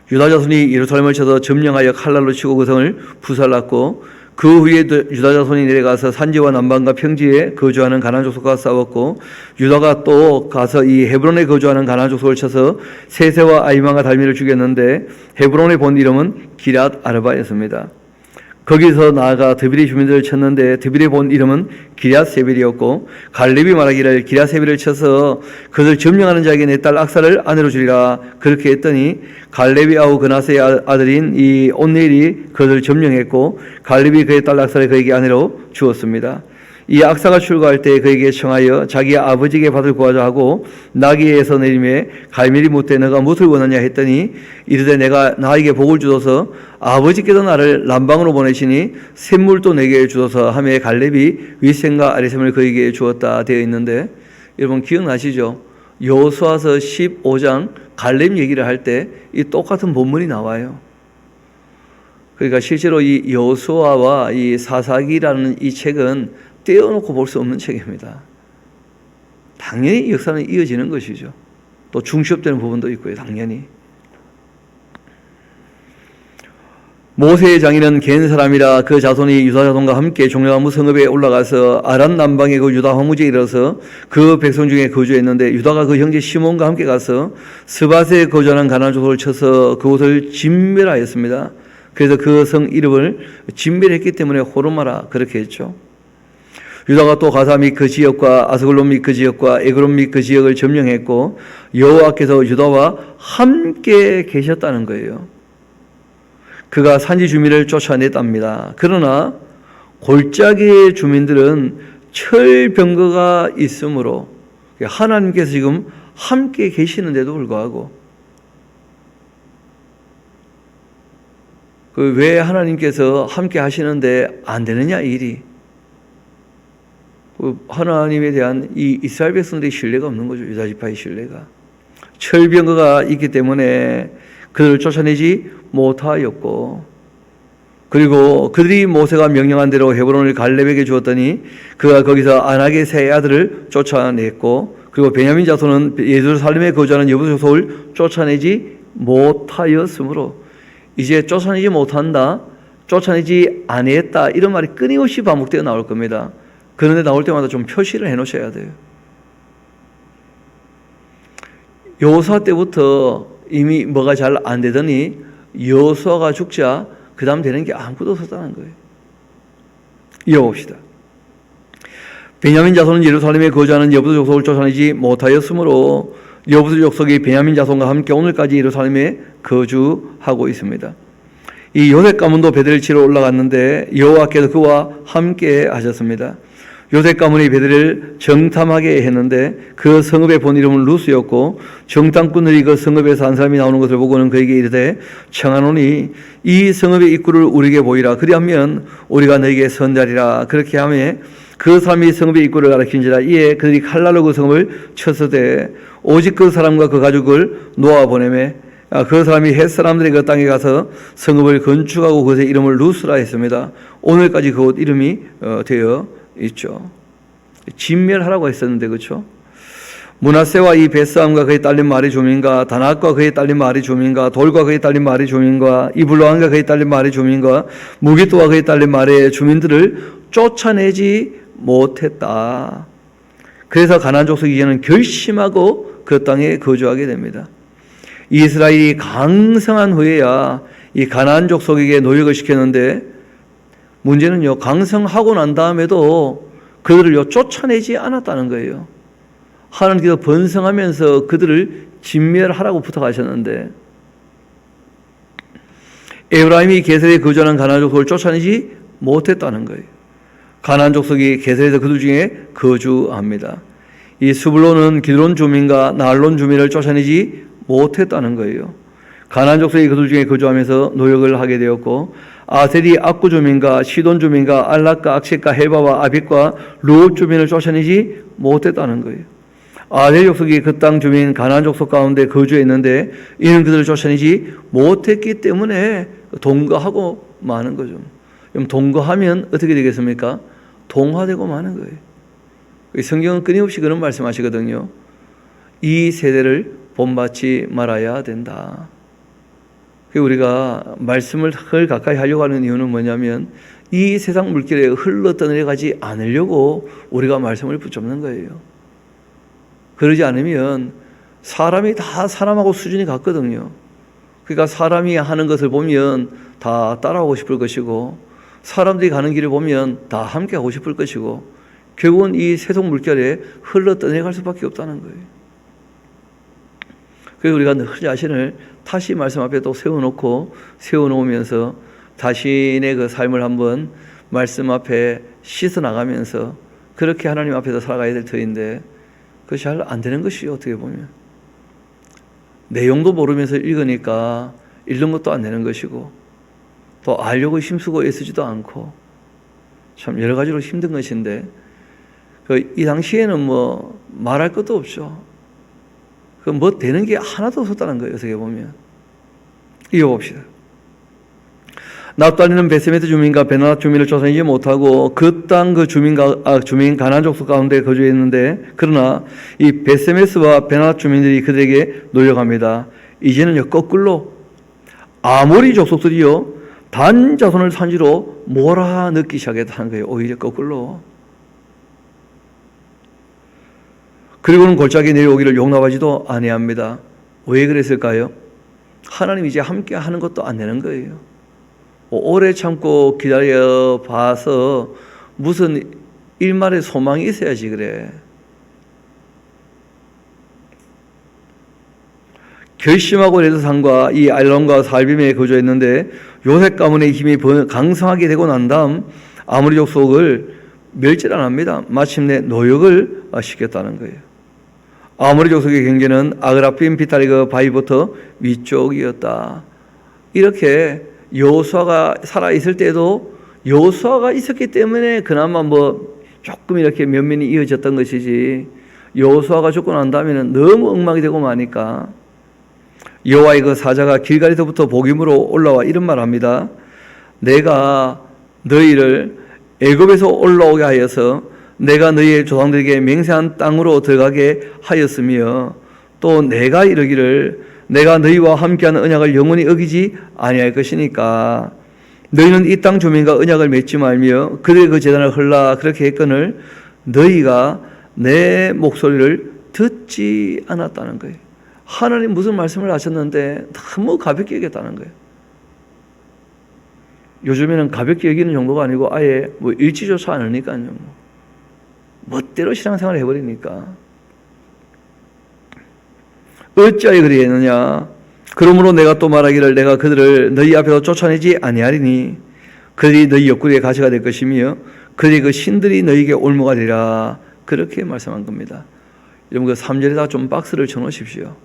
유다 자손이 예루살렘을 쳐서 점령하여 칼날로 치고 그 성을 부살랐고, 그 후에 유다 자손이 내려가서 산지와 남방과 평지에 거주하는 가나안 족속과 싸웠고, 유다가 또 가서 이 헤브론에 거주하는 가나안 족속을 쳐서 세세와 아이만과 달미를 죽였는데, 헤브론의 본 이름은 기럇 아르바였습니다. 거기서 나아가 드빌의 주민들을 쳤는데 드빌의 본 이름은 기럇세벨이었고, 갈렙이 말하기를 기럇세벨을 쳐서 그들 점령하는 자에게 내 딸 악사를 아내로 주리라 그렇게 했더니, 갈렙이 아우 그나스의 아들인 이 온넬이 그들을 점령했고 갈렙이 그의 딸 악사를 그에게 아내로 주었습니다. 이 악사가 출가할 때 그에게 청하여 자기 아버지에게 받을 구하자 하고 나귀에서 내림에 갈멜이 묻되 너가 무엇을 원하냐 했더니 이르되 내가 나에게 복을 주소서 아버지께서 나를 남방으로 보내시니 샘물도 내게 주소서 하매 갈렙이 윗샘과 아랫샘을 그에게 주었다 되어 있는데, 여러분 기억나시죠? 여호수아서 15장 갈렙 얘기를 할 때 이 똑같은 본문이 나와요. 그러니까 실제로 이 여호수아와 이 사사기라는 이 책은 떼어놓고 볼 수 없는 책입니다. 당연히 역사는 이어지는 것이죠. 또 중시업되는 부분도 있고요. 당연히. 모세의 장인은 겐 사람이라 그 자손이 유다 자손과 함께 종려나무 성읍에 올라가서 아란 남방의 그 유다 황무지에 이르러서 그 백성 중에 거주했는데, 유다가 그 형제 시몬과 함께 가서 스밧에 거주하는 가나안 족속을 쳐서 그곳을 진멸하였습니다. 그래서 그 성 이름을 진멸했기 때문에 호르마라 그렇게 했죠. 유다가 또 가사 및 그 지역과 아스글론 및 그 지역과 에그론 및 그 지역을 점령했고, 여호와께서 유다와 함께 계셨다는 거예요. 그가 산지 주민을 쫓아냈답니다. 그러나 골짜기의 주민들은 철병거가 있으므로 하나님께서 지금 함께 계시는데도 불구하고 왜 하나님께서 함께 하시는데 안 되느냐 일이. 하나님에 대한 이 이스라엘 백성들의 신뢰가 없는 거죠. 유다 지파의 신뢰가. 철병거가 있기 때문에 그들을 쫓아내지 못하였고, 그리고 그들이 모세가 명령한 대로 헤브론을 갈렙에게 주었더니 그가 거기서 안악의 세 아들을 쫓아냈고, 그리고 베냐민 자손은 예루살렘에 거주하는 여부 족속을 쫓아내지 못하였으므로 이제 쫓아내지 못한다, 쫓아내지 아니했다 이런 말이 끊임없이 반복되어 나올 겁니다. 그런데 나올 때마다 좀 표시를 해놓으셔야 돼요. 여호수아 때부터 이미 뭐가 잘 안 되더니 여호수아가 죽자 그 다음 되는 게 아무것도 없었다는 거예요. 이어봅시다. 베냐민 자손은 예루살렘에 거주하는 여부스 족속을 쫓아내지 못하였으므로 여부스 족속이 베냐민 자손과 함께 오늘까지 예루살렘에 거주하고 있습니다. 이 요셉 가문도 베델을 치러 올라갔는데 여호와께서 그와 함께 하셨습니다. 요셉 가문이 베델을 정탐하게 했는데 그 성읍의 본 이름은 루스였고, 정탐꾼들이 그 성읍에서 한 사람이 나오는 것을 보고는 그에게 이르되 청하노니 이 성읍의 입구를 우리에게 보이라. 그리하면 우리가 너에게 선자리라. 그렇게 하며 그 사람이 성읍의 입구를 가리킨지라. 이에 그들이 칼날로 그 성읍을 쳤으되 오직 그 사람과 그 가족을 놓아 보내매 그 사람이 헷 사람들의 그 땅에 가서 성읍을 건축하고 그것의 이름을 루스라 했습니다. 오늘까지 그곳 이름이 되어 있죠. 진멸하라고 했었는데, 그렇죠? 므낫세와 이 벳사함과 그의 딸린 마리 주민과 다낙과 그의 딸린 마리 주민과 돌과 그의 딸린 마리 주민과 이블로함과 그의 딸린 마리 주민과 무기토와 그의 딸린 마리의 주민들을 쫓아내지 못했다. 그래서 가나안 족속이 이제는 결심하고 그 땅에 거주하게 됩니다. 이스라엘이 강성한 후에야 이 가나안 족속에게 노역을 시켰는데, 문제는요, 강성하고 난 다음에도 그들을 쫓아내지 않았다는 거예요. 하나님께서 번성하면서 그들을 진멸하라고 부탁하셨는데, 에브라임이 게셀에 거주하는 가나안 족속을 쫓아내지 못했다는 거예요. 가나안 족속이 게셀에서 그들 중에 거주합니다. 이 스불론은 기드론 주민과 나알론 주민을 쫓아내지 못했다는 거예요. 가나안 족속이 그들 중에 거주하면서 노역을 하게 되었고, 아셀이 악구 주민과 시돈 주민과 알락과 악셋과 헬바와 아빗과 루옵 주민을 쫓아내지 못했다는 거예요. 아셀 족속이 그 땅 주민 가나안 족속 가운데 거주했는데 이는 그들을 쫓아내지 못했기 때문에 동거하고 마는 거죠. 그럼 동거하면 어떻게 되겠습니까? 동화되고 마는 거예요. 성경은 끊임없이 그런 말씀하시거든요. 이 세대를 본받지 말아야 된다. 우리가 말씀을 가까이 하려고 하는 이유는 뭐냐면 이 세상 물길에 흘러 떠내려가지 않으려고 우리가 말씀을 붙잡는 거예요. 그러지 않으면 사람이 다 사람하고 수준이 같거든요. 그러니까 사람이 하는 것을 보면 다 따라하고 싶을 것이고, 사람들이 가는 길을 보면 다 함께 하고 싶을 것이고, 결국은 이 세속 물결에 흘러 떠내려갈 수밖에 없다는 거예요. 그래서 우리가 늘 자신을 다시 말씀 앞에 또 세워놓으면서 자신의 그 삶을 한번 말씀 앞에 씻어나가면서 그렇게 하나님 앞에서 살아가야 될 터인데, 그것이 잘 안 되는 것이요. 어떻게 보면 내용도 모르면서 읽으니까 읽는 것도 안 되는 것이고, 또 알려고 힘쓰고 애쓰지도 않고, 참 여러 가지로 힘든 것인데, 이 당시에는 뭐 말할 것도 없죠. 뭐 되는 게 하나도 없었다는 거예요. 어떻게 보면. 이어봅시다. 납달리는 베세메트 주민과 베나낫 주민을 쫓아내지 못하고 그 땅 그 주민 가나안 족속 가운데 거주했는데, 그러나 이 베세메스와 베나낫 주민들이 그들에게 노역합니다. 이제는요 거꾸로 아모리 족속들이요 단 자손을 산지로 몰아넣기 시작했다는 거예요. 오히려 거꾸로. 그리고는 골짜기 내려오기를 용납하지도 아니합니다. 왜 그랬을까요? 하나님 이제 함께 하는 것도 안 되는 거예요. 오래 참고 기다려 봐서 무슨 일말의 소망이 있어야지 그래. 결심하고 레드산과 이 알론과 살빔에 거주했는데 요셉 가문의 힘이 강성하게 되고 난 다음 아모리 족속을 멸절 안 합니다. 마침내 노역을 시켰다는 거예요. 아모리 족속의 경계는 아그라빔 비탈리그 바위부터 위쪽이었다. 이렇게 여호수아가 살아 있을 때도 여호수아가 있었기 때문에 그나마 조금 이렇게 면면이 이어졌던 것이지, 여호수아가 죽고 난 다음에는 너무 엉망이 되고 마니까 여호와의 그 사자가 길갈에서부터 복임으로 올라와 이런 말을 합니다. 내가 너희를 애굽에서 올라오게 하여서 내가 너희의 조상들에게 맹세한 땅으로 들어가게 하였으며, 또 내가 이르기를 내가 너희와 함께하는 언약을 영원히 어기지 아니할 것이니까 너희는 이 땅 주민과 언약을 맺지 말며 그들의 그 제단을 헐라 그렇게 했거늘 너희가 내 목소리를 듣지 않았다는 거예요. 하나님 무슨 말씀을 하셨는데 너무 가볍게 여겼다는 거예요. 요즘에는 가볍게 여기는 정도가 아니고 아예 읽지조차 않으니까요. 멋대로 신앙생활을 해버리니까. 어찌하여 그리했느냐? 그러므로 내가 또 말하기를 내가 그들을 너희 앞에서 쫓아내지 아니하리니 그들이 너희 옆구리에 가시가 될 것이며 그들의 그 신들이 너희에게 올무가 되리라. 그렇게 말씀한 겁니다. 여러분 그 3절에다 좀 박스를 쳐놓으십시오.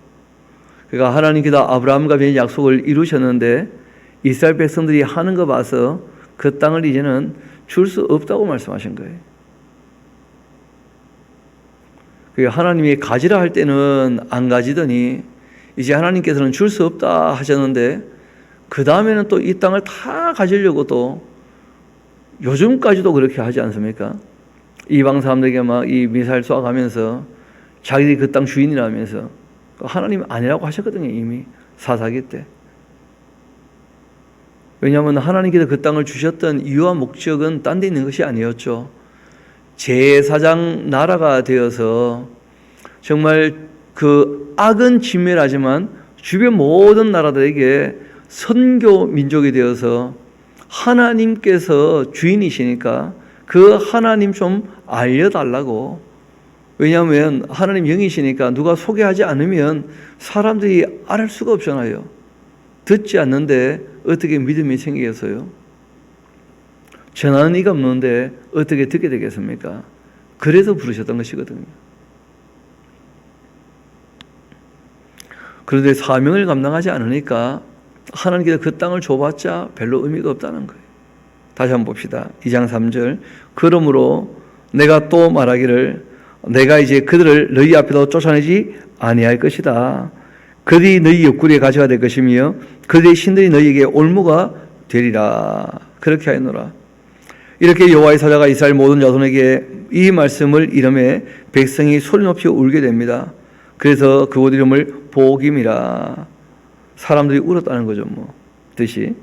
그러니까 하나님께서 아브라함과 맺은 약속을 이루셨는데 이스라엘 백성들이 하는 거 봐서 그 땅을 이제는 줄 수 없다고 말씀하신 거예요. 하나님이 가지라 할 때는 안 가지더니 이제 하나님께서는 줄 수 없다 하셨는데 그 다음에는 또 이 땅을 다 가지려고 또 요즘까지도 그렇게 하지 않습니까? 이방 사람들에게 막 이 미사일 쏴가면서 자기들이 그 땅 주인이라면서 하나님 아니라고 하셨거든요. 이미 사사기 때. 왜냐하면 하나님께서 그 땅을 주셨던 이유와 목적은 딴 데 있는 것이 아니었죠. 제4장 나라가 되어서 정말 그 악은 진멸하지만 주변 모든 나라들에게 선교 민족이 되어서 하나님께서 주인이시니까 그 하나님 좀 알려달라고. 왜냐하면 하나님 영이시니까 누가 소개하지 않으면 사람들이 알 수가 없잖아요. 듣지 않는데 어떻게 믿음이 생기겠어요? 전하는 이가 없는데 어떻게 듣게 되겠습니까? 그래서 부르셨던 것이거든요. 그런데 사명을 감당하지 않으니까 하나님께서 그 땅을 줘봤자 별로 의미가 없다는 거예요. 다시 한번 봅시다. 2장 3절. 그러므로 내가 또 말하기를 내가 이제 그들을 너희 앞에서 쫓아내지 아니할 것이다. 그들이 너희 옆구리에 가시가 될 것이며 그들의 신들이 너희에게 올무가 되리라. 그렇게 하였노라. 이렇게 여호와의 사자가 이스라엘 모든 자손에게 이 말씀을 이름에 백성이 소리 높이 울게 됩니다. 그래서 그곳 이름을 복임이라. 사람들이 울었다는 거죠, 뜻이.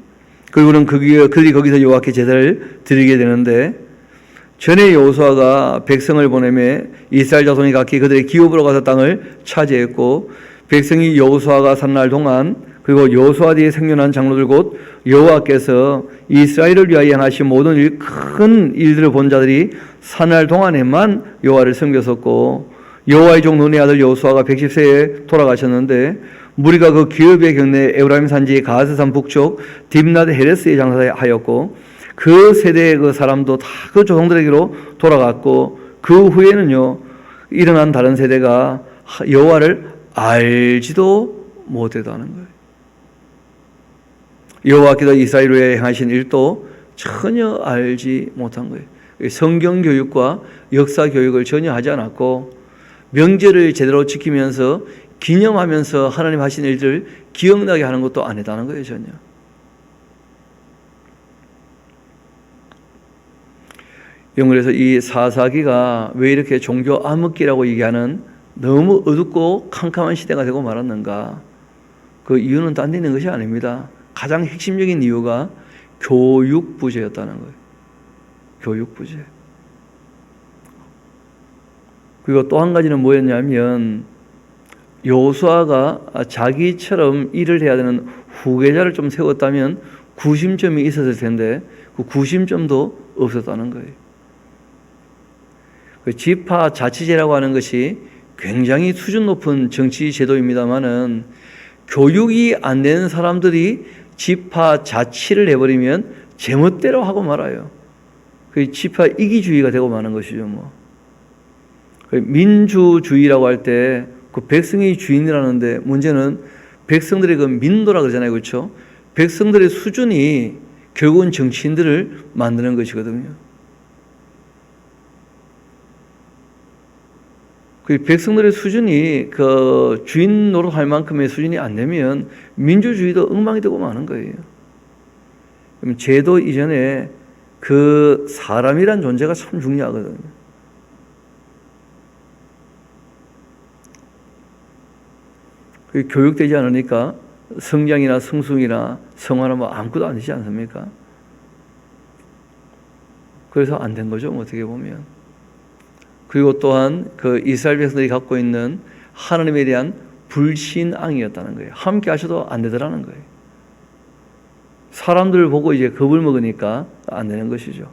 그리고는 그들이 거기서 여호와께 제사를 드리게 되는데, 전에 여호수아가 백성을 보내매 이스라엘 자손이 각기 그들의 기업으로 가서 땅을 차지했고, 백성이 여호수아가 산 날 동안, 그리고 여호수아 뒤에 생존한 장로들 곧 여호와께서 이스라엘을 위하여 행하신 모든 큰 일들을 본 자들이 사날 동안에만 여호와를 섬겼었고, 여호와의 종 눈의 아들 여호수아가 110세에 돌아가셨는데 무리가 그 기업의 경내 에브라임 산지 가스산 북쪽 딥낫 헤레스에 장사하였고, 그 세대의 그 사람도 다 그 조상들에게로 돌아갔고, 그 후에는요 일어난 다른 세대가 여호와를 알지도 못했다는 거예요. 여호와께서 이스라엘을 위해 행하신 일도 전혀 알지 못한 거예요. 성경 교육과 역사 교육을 전혀 하지 않았고, 명절을 제대로 지키면서 기념하면서 하나님 하신 일들을 기억나게 하는 것도 안 했다는 거예요, 전혀. 그래서 이 사사기가 왜 이렇게 종교 암흑기라고 얘기하는 너무 어둡고 캄캄한 시대가 되고 말았는가? 그 이유는 딴 데 있는 것이 아닙니다. 가장 핵심적인 이유가 교육 부재였다는 거예요. 교육 부재. 그리고 또 한 가지는 뭐였냐면, 여호수아가 자기처럼 일을 해야 되는 후계자를 좀 세웠다면 구심점이 있었을 텐데 그 구심점도 없었다는 거예요. 그 지파 자치제라고 하는 것이 굉장히 수준 높은 정치 제도입니다만은 교육이 안 되는 사람들이 지파 자치를 해버리면 제멋대로 하고 말아요. 그 지파 이기주의가 되고 마는 것이죠. 뭐 민주주의라고 할 때 그 백성이 주인이라는데 문제는 백성들의 그 민도라 그러잖아요, 그렇죠? 백성들의 수준이 결국은 정치인들을 만드는 것이거든요. 그 백성들의 수준이 그 주인 노릇할 만큼의 수준이 안 되면 민주주의도 엉망이 되고 마는 거예요. 그럼 제도 이전에 그 사람이란 존재가 참 중요하거든요. 그 교육되지 않으니까 성장이나 성숙이나 성화나 뭐 아무것도 안 되지 않습니까? 그래서 안 된 거죠, 어떻게 보면. 그리고 또한 그 이스라엘 백성들이 갖고 있는 하나님에 대한 불신앙이었다는 거예요. 함께 하셔도 안 되더라는 거예요. 사람들을 보고 이제 겁을 먹으니까 안 되는 것이죠.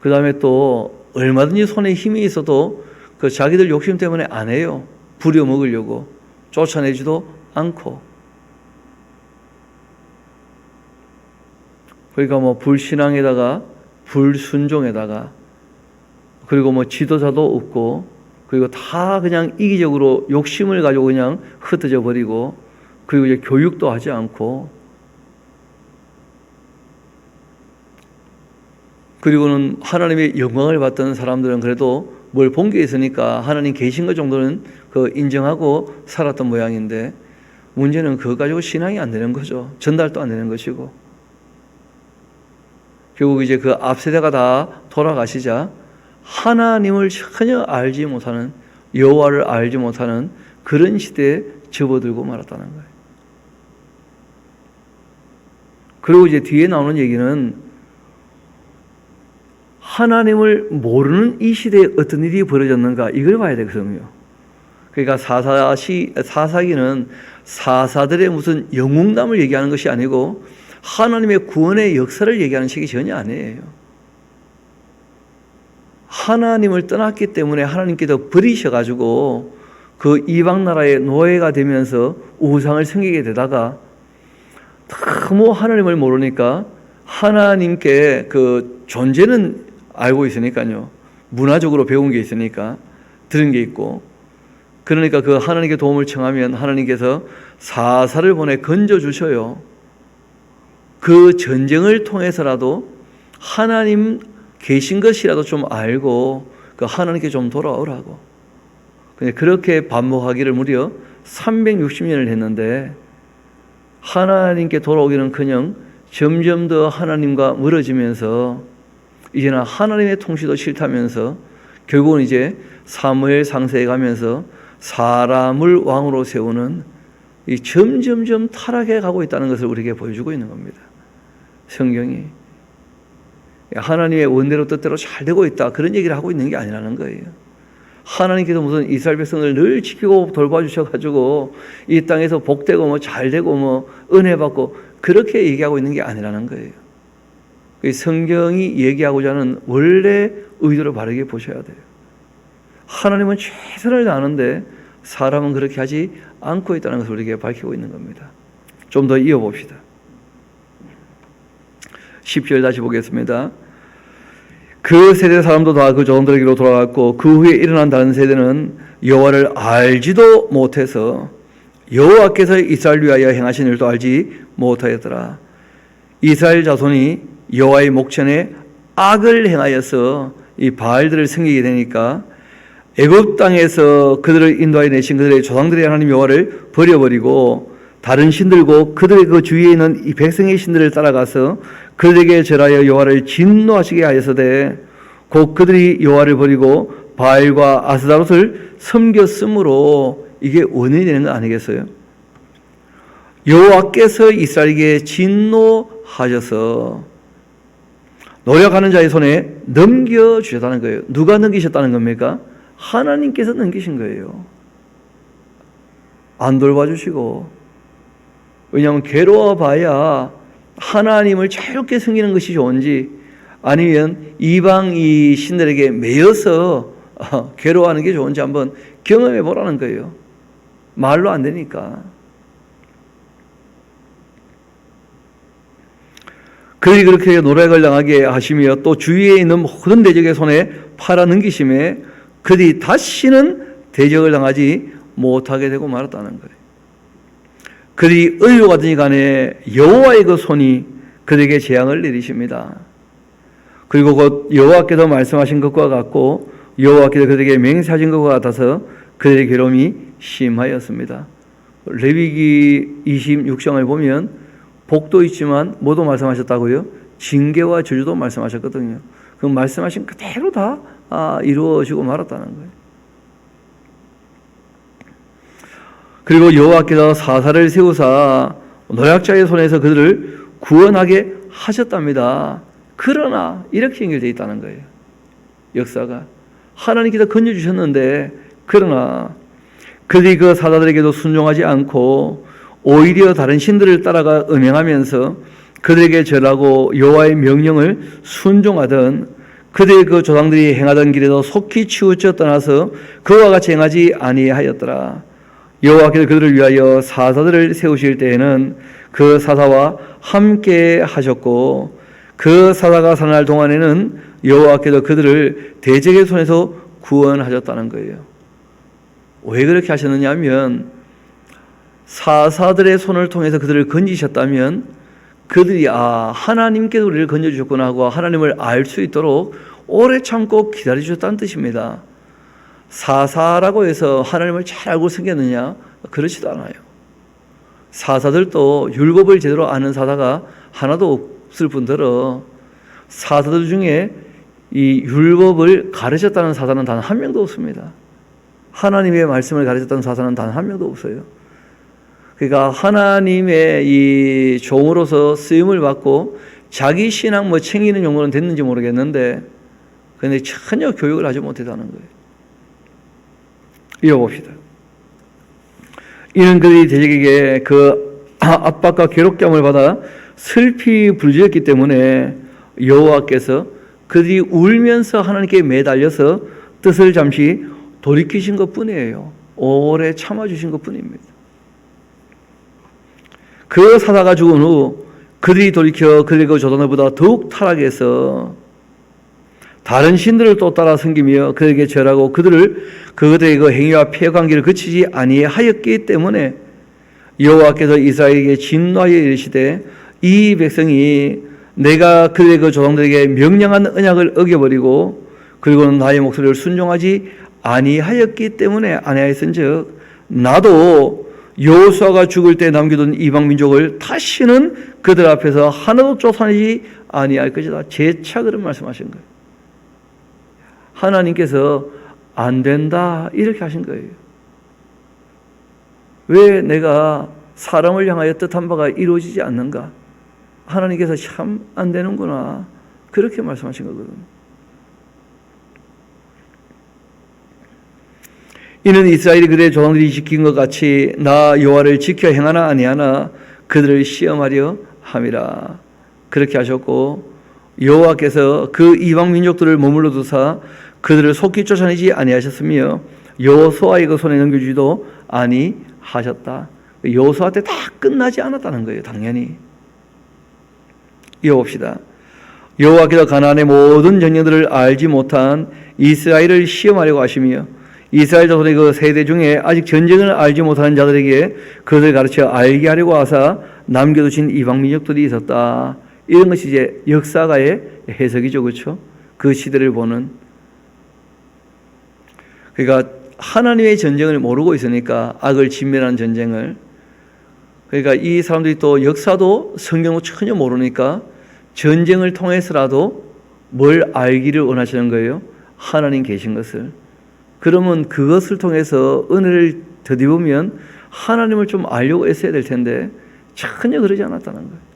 그 다음에 또 얼마든지 손에 힘이 있어도 그 자기들 욕심 때문에 안 해요. 부려먹으려고 쫓아내지도 않고. 그러니까 뭐 불신앙에다가 불순종에다가 그리고 뭐 지도자도 없고 그리고 다 그냥 이기적으로 욕심을 가지고 그냥 흩어져 버리고 그리고 이제 교육도 하지 않고 그리고는 하나님의 영광을 받던 사람들은 그래도 뭘 본 게 있으니까 하나님 계신 것 정도는 그 인정하고 살았던 모양인데 문제는 그거 가지고 신앙이 안 되는 거죠. 전달도 안 되는 것이고 결국 이제 그 앞세대가 다 돌아가시자 하나님을 전혀 알지 못하는 여호와를 알지 못하는 그런 시대에 접어들고 말았다는 거예요. 그리고 이제 뒤에 나오는 얘기는 하나님을 모르는 이 시대에 어떤 일이 벌어졌는가 이걸 봐야 되거든요. 그러니까 사사기는 사사들의 무슨 영웅담을 얘기하는 것이 아니고 하나님의 구원의 역사를 얘기하는 책이 전혀 아니에요. 하나님을 떠났기 때문에 하나님께서 버리셔가지고 그 이방 나라의 노예가 되면서 우상을 섬기게 되다가 너무 하나님을 모르니까 하나님께 그 존재는 알고 있으니까요. 문화적으로 배운 게 있으니까 들은 게 있고 그러니까 그 하나님께 도움을 청하면 하나님께서 사사를 보내 건져 주셔요. 그 전쟁을 통해서라도 하나님 계신 것이라도 좀 알고 그 하나님께 좀 돌아오라고. 그렇게 반복하기를 무려 360년을 했는데 하나님께 돌아오기는커녕 점점 더 하나님과 멀어지면서 이제는 하나님의 통치도 싫다면서 결국은 이제 사무엘 상세에 가면서 사람을 왕으로 세우는 이 점점점 타락해 가고 있다는 것을 우리에게 보여주고 있는 겁니다. 성경이 하나님의 원대로 뜻대로 잘 되고 있다 그런 얘기를 하고 있는 게 아니라는 거예요. 하나님께서 무슨 이스라엘 백성을 늘 지키고 돌봐주셔가지고 이 땅에서 복되고 뭐 잘되고 뭐 은혜 받고 그렇게 얘기하고 있는 게 아니라는 거예요. 성경이 얘기하고자 하는 원래 의도를 바르게 보셔야 돼요. 하나님은 최선을 다하는데 사람은 그렇게 하지 않고 있다는 것을 우리에게 밝히고 있는 겁니다. 좀 더 이어봅시다. 10절 다시 보겠습니다. 그 세대 사람도 다 그 조상들에게로 돌아갔고 그 후에 일어난 다른 세대는 여호와를 알지도 못해서 여호와께서 이스라엘 위하여 행하신 일도 알지 못하였더라. 이스라엘 자손이 여호와의 목전에 악을 행하여서 이 바알들을 섬기게 되니까 애굽 땅에서 그들을 인도하여 내신 그들의 조상들의 하나님 여호와를 버려버리고 다른 신들고 그들의 그 주위에 있는 이 백성의 신들을 따라가서 그들에게 절하여 여호와를 진노하시게 하였으되 곧 그들이 여호와를 버리고 바알과 아스다롯을 섬겼으므로 이게 원인이 되는 거 아니겠어요? 여호와께서 이스라엘에게 진노하셔서 노력하는 자의 손에 넘겨주셨다는 거예요. 누가 넘기셨다는 겁니까? 하나님께서 넘기신 거예요. 안 돌봐주시고. 왜냐하면 괴로워봐야 하나님을 자유롭게 섬기는 것이 좋은지 아니면 이방 이 신들에게 매여서 괴로워하는 게 좋은지 한번 경험해 보라는 거예요. 말로 안 되니까. 그들이 그렇게 노략을 당하게 하시며 또 주위에 있는 모든 대적의 손에 팔아넘기심에 그들이 다시는 대적을 당하지 못하게 되고 말았다는 거예요. 그들이 어디로 가든지 간에 여호와의 그 손이 그들에게 재앙을 내리십니다. 그리고 곧 여호와께서 말씀하신 것과 같고 여호와께서 그들에게 맹세하신 것과 같아서 그들의 괴로움이 심하였습니다. 레위기 26장을 보면 복도 있지만 뭐도 말씀하셨다고요? 징계와 저주도 말씀하셨거든요. 그 말씀하신 그대로 다 이루어지고 말았다는 거예요. 그리고 여호와께서 사사를 세우사 노략자의 손에서 그들을 구원하게 하셨답니다. 그러나 이렇게 연결되어 있다는 거예요. 역사가 하나님께서 건져주셨는데 그러나 그들이 그 사사들에게도 순종하지 않고 오히려 다른 신들을 따라가 음행하면서 그들에게 절하고 여호와의 명령을 순종하던 그들의 그 조상들이 행하던 길에도 속히 치우쳐 떠나서 그와 같이 행하지 아니하였더라. 여호와께서 그들을 위하여 사사들을 세우실 때에는 그 사사와 함께 하셨고 그 사사가 사날 동안에는 여호와께서 그들을 대적의 손에서 구원하셨다는 거예요. 왜 그렇게 하셨느냐 하면 사사들의 손을 통해서 그들을 건지셨다면 그들이 하나님께서 우리를 건져주셨구나 하고 하나님을 알 수 있도록 오래 참고 기다려주셨다는 뜻입니다. 사사라고 해서 하나님을 잘 알고 생겼느냐? 그렇지도 않아요. 사사들도 율법을 제대로 아는 사사가 하나도 없을 뿐더러 사사들 중에 이 율법을 가르쳤다는 사사는 단 한 명도 없습니다. 하나님의 말씀을 가르쳤다는 사사는 단 한 명도 없어요. 그러니까 하나님의 이 종으로서 쓰임을 받고 자기 신앙 챙기는 용어는 됐는지 모르겠는데 그런데 전혀 교육을 하지 못했다는 거예요. 이어봅시다. 이는 그들이 대적에게 그 압박과 괴롭감을 받아 슬피 부르짖었기 때문에 여호와께서 그들이 울면서 하나님께 매달려서 뜻을 잠시 돌이키신 것뿐이에요. 오래 참아주신 것뿐입니다. 그 사사가 죽은 후 그들이 돌이켜 그들의 그 조상들보다 더욱 타락해서 다른 신들을 또 따라 섬기며 그들에게 절하고 그들의 그 행위와 피해 관계를 그치지 아니하였기 때문에 여호와께서 이스라엘에게 진노하여 이르시되 이 백성이 내가 그들의 그 조상들에게 명령한 언약을 어겨버리고 그리고는 나의 목소리를 순종하지 아니하였기 때문에 아니하였은즉 나도 여호수아가 죽을 때 남겨둔 이방 민족을 다시는 그들 앞에서 하나도 쫓아내지 아니할 것이다. 재차 그런 말씀하신 거예요. 하나님께서 안 된다 이렇게 하신 거예요. 왜 내가 사람을 향하여 뜻한 바가 이루어지지 않는가? 하나님께서 참 안 되는구나 그렇게 말씀하신 거거든요. 이는 이스라엘이 그들의 조상들이 지킨 것 같이 나 여호와를 지켜 행하나 아니하나 그들을 시험하려 함이라. 그렇게 하셨고 여호와께서 그 이방 민족들을 머물러 두사 그들을 속히 쫓아내지 아니하셨으며 여호수아의 그 손에 넘겨주지도 아니하셨다. 여호수아 때 다 끝나지 않았다는 거예요. 당연히. 이어봅시다. 여호와께서 가나안의 모든 전령들을 알지 못한 이스라엘을 시험하려고 하시며 이스라엘 자손의 그 세대 중에 아직 전쟁을 알지 못하는 자들에게 그것을 가르쳐 알게 하려고 하사 남겨두신 이방 민족들이 있었다. 이런 것이 이제 역사가의 해석이죠. 그렇죠? 그 시대를 보는. 그러니까 하나님의 전쟁을 모르고 있으니까 악을 진멸하는 전쟁을. 그러니까 이 사람들이 또 역사도 성경을 전혀 모르니까 전쟁을 통해서라도 뭘 알기를 원하시는 거예요? 하나님 계신 것을. 그러면 그것을 통해서 은혜를 더디보면 하나님을 좀 알려고 애써야 될 텐데 전혀 그러지 않았다는 거예요.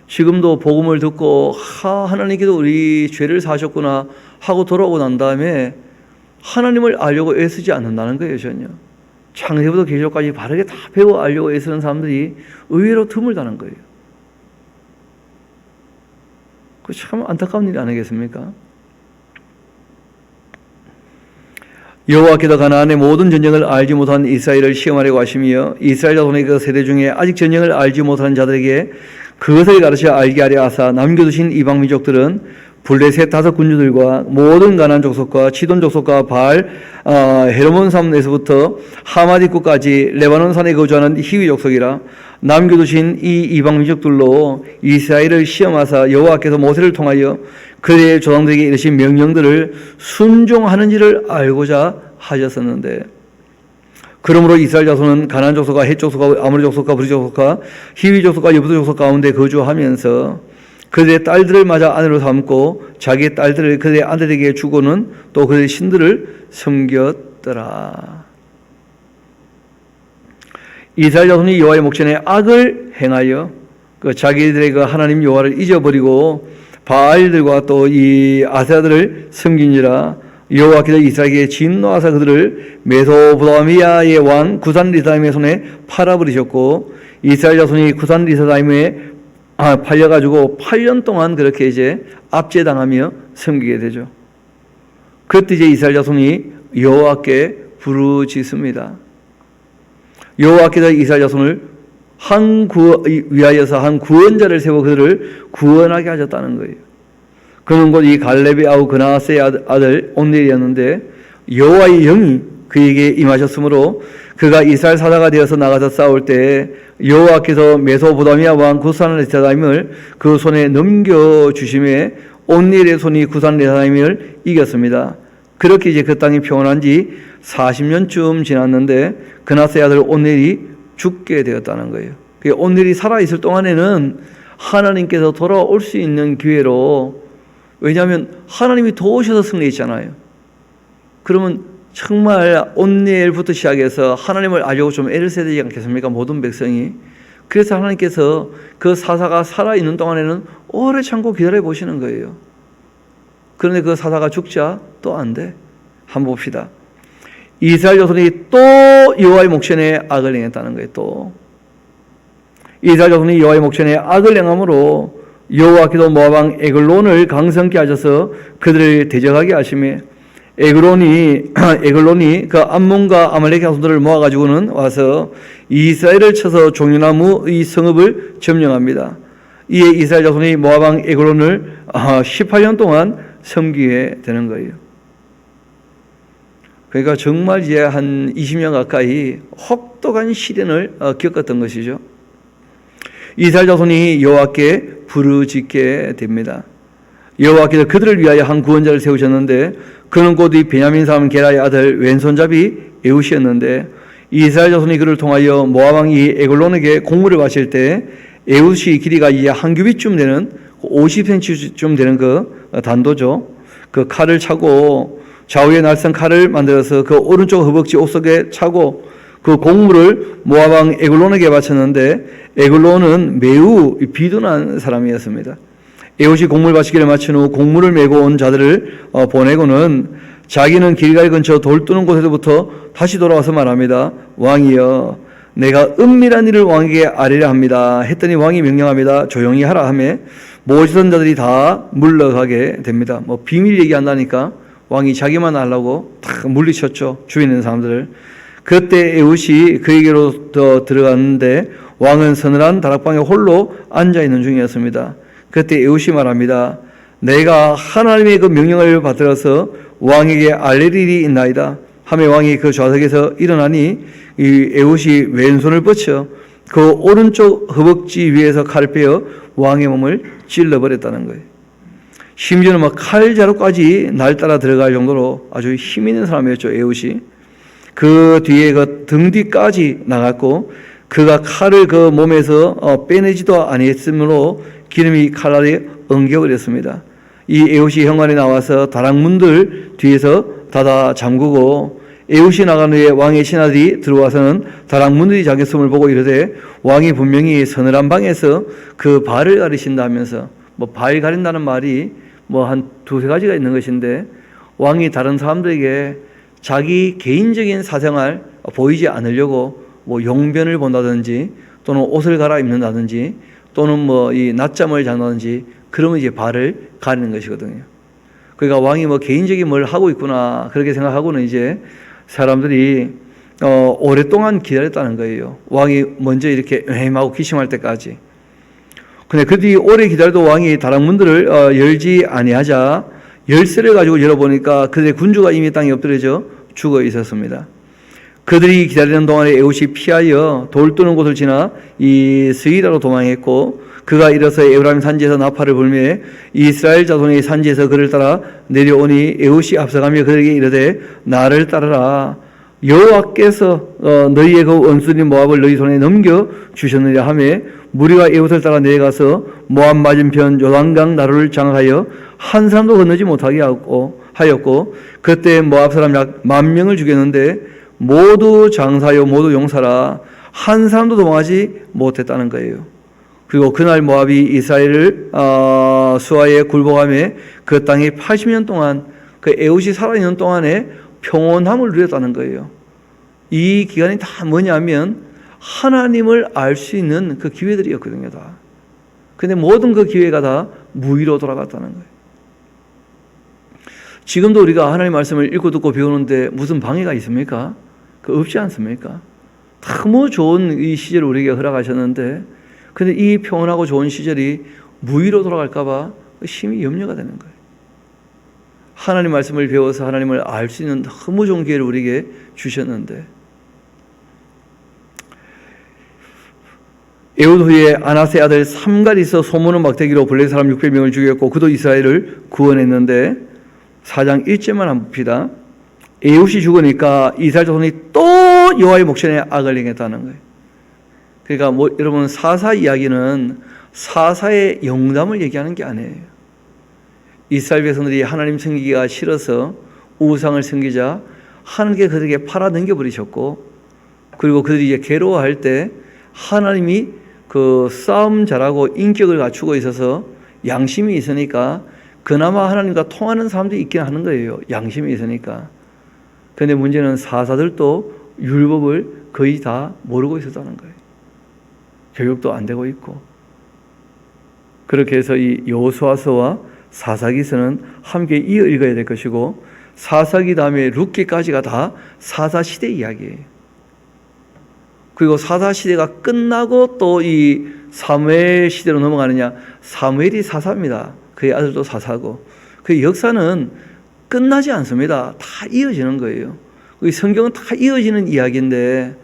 지금도 복음을 듣고 하나님께서 우리 죄를 사하셨구나 하고 돌아오고 난 다음에 하나님을 알려고 애쓰지 않는다는 거예요. 전혀. 창세부터 계시록까지 바르게 다 배워 알려고 애쓰는 사람들이 의외로 드물다는 거예요. 그 참 안타까운 일이 아니겠습니까? 여호와께서 가나안의 모든 전쟁을 알지 못한 이스라엘을 시험하려고 하시며 이스라엘 자손의 그 세대 중에 아직 전쟁을 알지 못한 자들에게 그것을 가르쳐 알게 하려 하사 남겨두신 이방 민족들은 블레셋 5 군주들과 모든 가나안 족속과 시돈 족속과 바알 헤르몬 산에서부터 하마디쿠까지 레바논 산에 거주하는 히위 족속이라. 남겨두신 이 이방 민족들로 이스라엘을 시험하사 여호와께서 모세를 통하여 그의 조상들에게 이르신 명령들을 순종하는지를 알고자 하셨었는데, 그러므로 이스라엘 자손은 가나안 족속과 헷 족속과 아모리 족속과 브리 족속과 히위 족속과 여부스 족속 가운데 거주하면서 그들의 딸들을 맞아 아내로 삼고 자기의 딸들을 그들의 아들에게 주고는 또 그들의 신들을 섬겼더라. 이스라엘 자손이 여호와의 목전에 악을 행하여 그 자기들의 그 하나님 여호와를 잊어버리고 바알들과 또 이 아세라들을 섬긴지라. 여호와께서 이스라엘에게 진노하사 그들을 메소포타미아의 왕 구산 리사다임의 손에 팔아버리셨고, 이스라엘 자손이 구산 리사다임에 팔려가지고 8년 동안 그렇게 이제 압제당하며 섬기게 되죠. 그때 이제 이스라엘 자손이 여호와께 부르짖습니다. 여호와께서 이스라엘 자손을 위하여서 한 구원자를 세워 그들을 구원하게 하셨다는 거예요. 그는 곧 이 갈렙의 아우 그나스의 아들 온넬이었는데 여호와의 영이 그에게 임하셨으므로 그가 이스라엘 사자가 되어서 나가서 싸울 때 여호와께서 메소포타미아 왕 구산 리사다임을 그 손에 넘겨주심에 온넬의 손이 구산 리사다임을 이겼습니다. 그렇게 이제 그 땅이 평온한 지 40년쯤 지났는데 그나스의 아들 온넬이 죽게 되었다는 거예요. 온넬이 살아있을 동안에는 하나님께서 돌아올 수 있는 기회로, 왜냐하면 하나님이 도우셔서 승리했잖아요. 그러면 정말 온넬부터 시작해서 하나님을 알려고 좀 애를 써야 되지 않겠습니까? 모든 백성이. 그래서 하나님께서 그 사사가 살아있는 동안에는 오래 참고 기다려 보시는 거예요. 그런데 그 사사가 죽자 또 안 돼. 한번 봅시다. 이스라엘 자손이 또 여호와의 목전에 악을 행했다는 거예요. 또 이스라엘 자손이 여호와의 목전에 악을 행함으로 여호와께서 모압 왕 에글론을 강성케 하셔서 그들을 대적하게 하시며 에글론이 그 암몬과 아말렉 자손들을 모아가지고는 와서 이스라엘을 쳐서 종려나무의 성읍을 점령합니다. 이에 이스라엘 자손이 모압 왕 에글론을 18년 동안 섬기게 되는 거예요. 그러니까 정말 이제 한 20년 가까이 혹독한 시련을 겪었던 것이죠. 이스라엘 자손이 여호와께 부르짖게 됩니다. 여호와께서 그들을 위하여 한 구원자를 세우셨는데 그는 곧 이 베냐민 사람 게라의 아들 왼손잡이 에훗이었는데, 이스라엘 자손이 그를 통하여 모압 왕이 에글론에게 공물을 바칠 때 에훗이 길이가 이제 한 규빗쯤 되는 50cm쯤 되는 그 단도죠. 그 칼을 차고 좌우에 날선 칼을 만들어서 그 오른쪽 허벅지 옷 속에 차고 그 공물을 모압 왕 에글론에게 바쳤는데 에글론은 매우 비둔한 사람이었습니다. 에훗이 공물 바치기를 마친 후 공물을 메고 온 자들을 보내고는 자기는 길갈 근처 돌 뜨는 곳에서부터 다시 돌아와서 말합니다. 왕이여, 내가 은밀한 일을 왕에게 아뢰려 합니다. 했더니 왕이 명령합니다. 조용히 하라 하며 모시던 자들이 다 물러가게 됩니다. 뭐 비밀 얘기한다니까 왕이 자기만 하려고 다 물리쳤죠. 주위에 있는 사람들을. 그때 에훗이 그에게로 들어갔는데 왕은 서늘한 다락방에 홀로 앉아있는 중이었습니다. 그때 에훗이 말합니다. 내가 하나님의 그 명령을 받들어서 왕에게 알릴 일이 있나이다 하며 왕이 그 좌석에서 일어나니 이 에훗이 왼손을 뻗쳐 그 오른쪽 허벅지 위에서 칼을 빼어 왕의 몸을 찔러버렸다는 거예요. 심지어는 막 칼자루까지 날따라 들어갈 정도로 아주 힘 있는 사람이었죠. 에훗이. 그 뒤에 그 등 뒤까지 나갔고 그가 칼을 그 몸에서 빼내지도 아니했으므로 기름이 칼 아래 엉겨버렸습니다. 이 에훗이 현관에 나와서 다락문들 뒤에서 닫아 잠그고 에훗이 나간 후에 왕의 신하들이 들어와서는 다락문들이 잠겼음을 보고 이르되 왕이 분명히 서늘한 방에서 그 발을 가리신다 하면서, 뭐 발 가린다는 말이 뭐 한 두세 가지가 있는 것인데, 왕이 다른 사람들에게 자기 개인적인 사생활 보이지 않으려고 뭐 용변을 본다든지 또는 옷을 갈아입는다든지 또는 뭐 이 낮잠을 잔다든지 그러면 이제 발을 가리는 것이거든요. 그러니까 왕이 뭐 개인적인 뭘 하고 있구나 그렇게 생각하고는 이제 사람들이 오랫동안 기다렸다는 거예요. 왕이 먼저 이렇게 하고 기침할 때까지. 근데 그 뒤 오래 기다려도 왕이 다락문들을 열지 아니하자 열쇠를 가지고 열어보니까 그들의 군주가 이미 땅에 엎드려져 죽어 있었습니다. 그들이 기다리는 동안에 에훗이 피하여 돌 뜨는 곳을 지나 이 스이라로 도망했고 그가 일어서 에브라임 산지에서 나팔을 불며 이스라엘 자손의 산지에서 그를 따라 내려오니 에훗이 앞서가며 그들에게 이르되 나를 따르라 여호와께서 너희의 그 원수인 모압을 너희 손에 넘겨 주셨느냐 하며 무리가 에훗을 따라 내려가서 모압 맞은편 요단강 나루를 장악하여 한 사람도 건너지 못하게 하였고 그때 모압 사람 약 10,000명을 죽였는데 모두 장사요 모두 용사라 한 사람도 도망하지 못했다는 거예요. 그리고 그날 모압이 이스라엘을 수하에 굴복하며 그 땅에 80년 동안 그 에훗이 살아있는 동안에 평온함을 누렸다는 거예요. 이 기간이 다 뭐냐면 하나님을 알 수 있는 그 기회들이었거든요. 다. 근데 모든 그 기회가 다 무의로 돌아갔다는 거예요. 지금도 우리가 하나님 말씀을 읽고 듣고 배우는데 무슨 방해가 있습니까? 그 없지 않습니까? 너무 좋은 이 시절을 우리에게 허락하셨는데 근데 이 평온하고 좋은 시절이 무의로 돌아갈까 봐 심히 염려가 되는 거예요. 하나님 말씀을 배워서 하나님을 알 수 있는 너무 좋은 기회를 우리에게 주셨는데 에훗 후에 아나세 아들 삼갈이서 소문은 막대기로 블레 사람 600명을 죽였고 그도 이스라엘을 구원했는데 4장 1절만 한번 봅시다. 에훗이 죽으니까 이스라엘 자손이 또 여호와의 목전에 악을 행했다는 거예요. 그러니까 여러분 사사 이야기는 사사의 영담을 얘기하는 게 아니에요. 이스라엘 백성들이 하나님 섬기기가 싫어서 우상을 섬기자 하나님께 그들에게 팔아 넘겨버리셨고 그리고 그들이 이제 괴로워할 때 하나님이 그 싸움 잘하고 인격을 갖추고 있어서 양심이 있으니까 그나마 하나님과 통하는 사람들이 있긴 하는 거예요. 양심이 있으니까. 그런데 문제는 사사들도 율법을 거의 다 모르고 있었다는 거예요. 교육도 안 되고 있고. 그렇게 해서 이 여호수아서와 사사기서는 함께 이어 읽어야 될 것이고 사사기 다음에 룻기까지가 다 사사시대 이야기예요. 그리고 사사시대가 끝나고 또 이 사무엘 시대로 넘어가느냐 사무엘이 사사입니다. 그의 아들도 사사고 그 역사는 끝나지 않습니다. 다 이어지는 거예요. 성경은 다 이어지는 이야기인데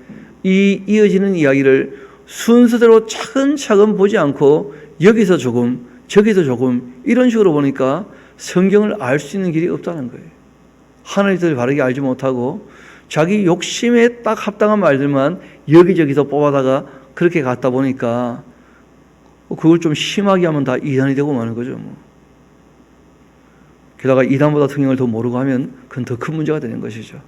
이 이어지는 이야기를 순서대로 차근차근 보지 않고 여기서 조금 저기서 조금 이런 식으로 보니까 성경을 알 수 있는 길이 없다는 거예요. 하나님의 뜻을 바르게 알지 못하고 자기 욕심에 딱 합당한 말들만 여기저기서 뽑아다가 그렇게 갖다 보니까 그걸 좀 심하게 하면 다 이단이 되고 마는 거죠. 뭐. 게다가 이단보다 성경을 더 모르고 하면 그건 더 큰 문제가 되는 것이죠.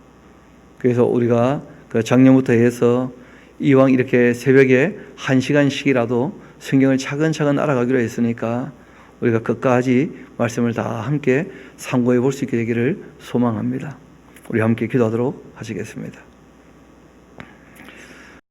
그래서 우리가 그 작년부터 해서 이왕 이렇게 새벽에 1시간씩이라도 성경을 차근차근 알아가기로 했으니까 우리가 끝까지 말씀을 다 함께 상고해 볼 수 있게 되기를 소망합니다. 우리 함께 기도하도록 하시겠습니다.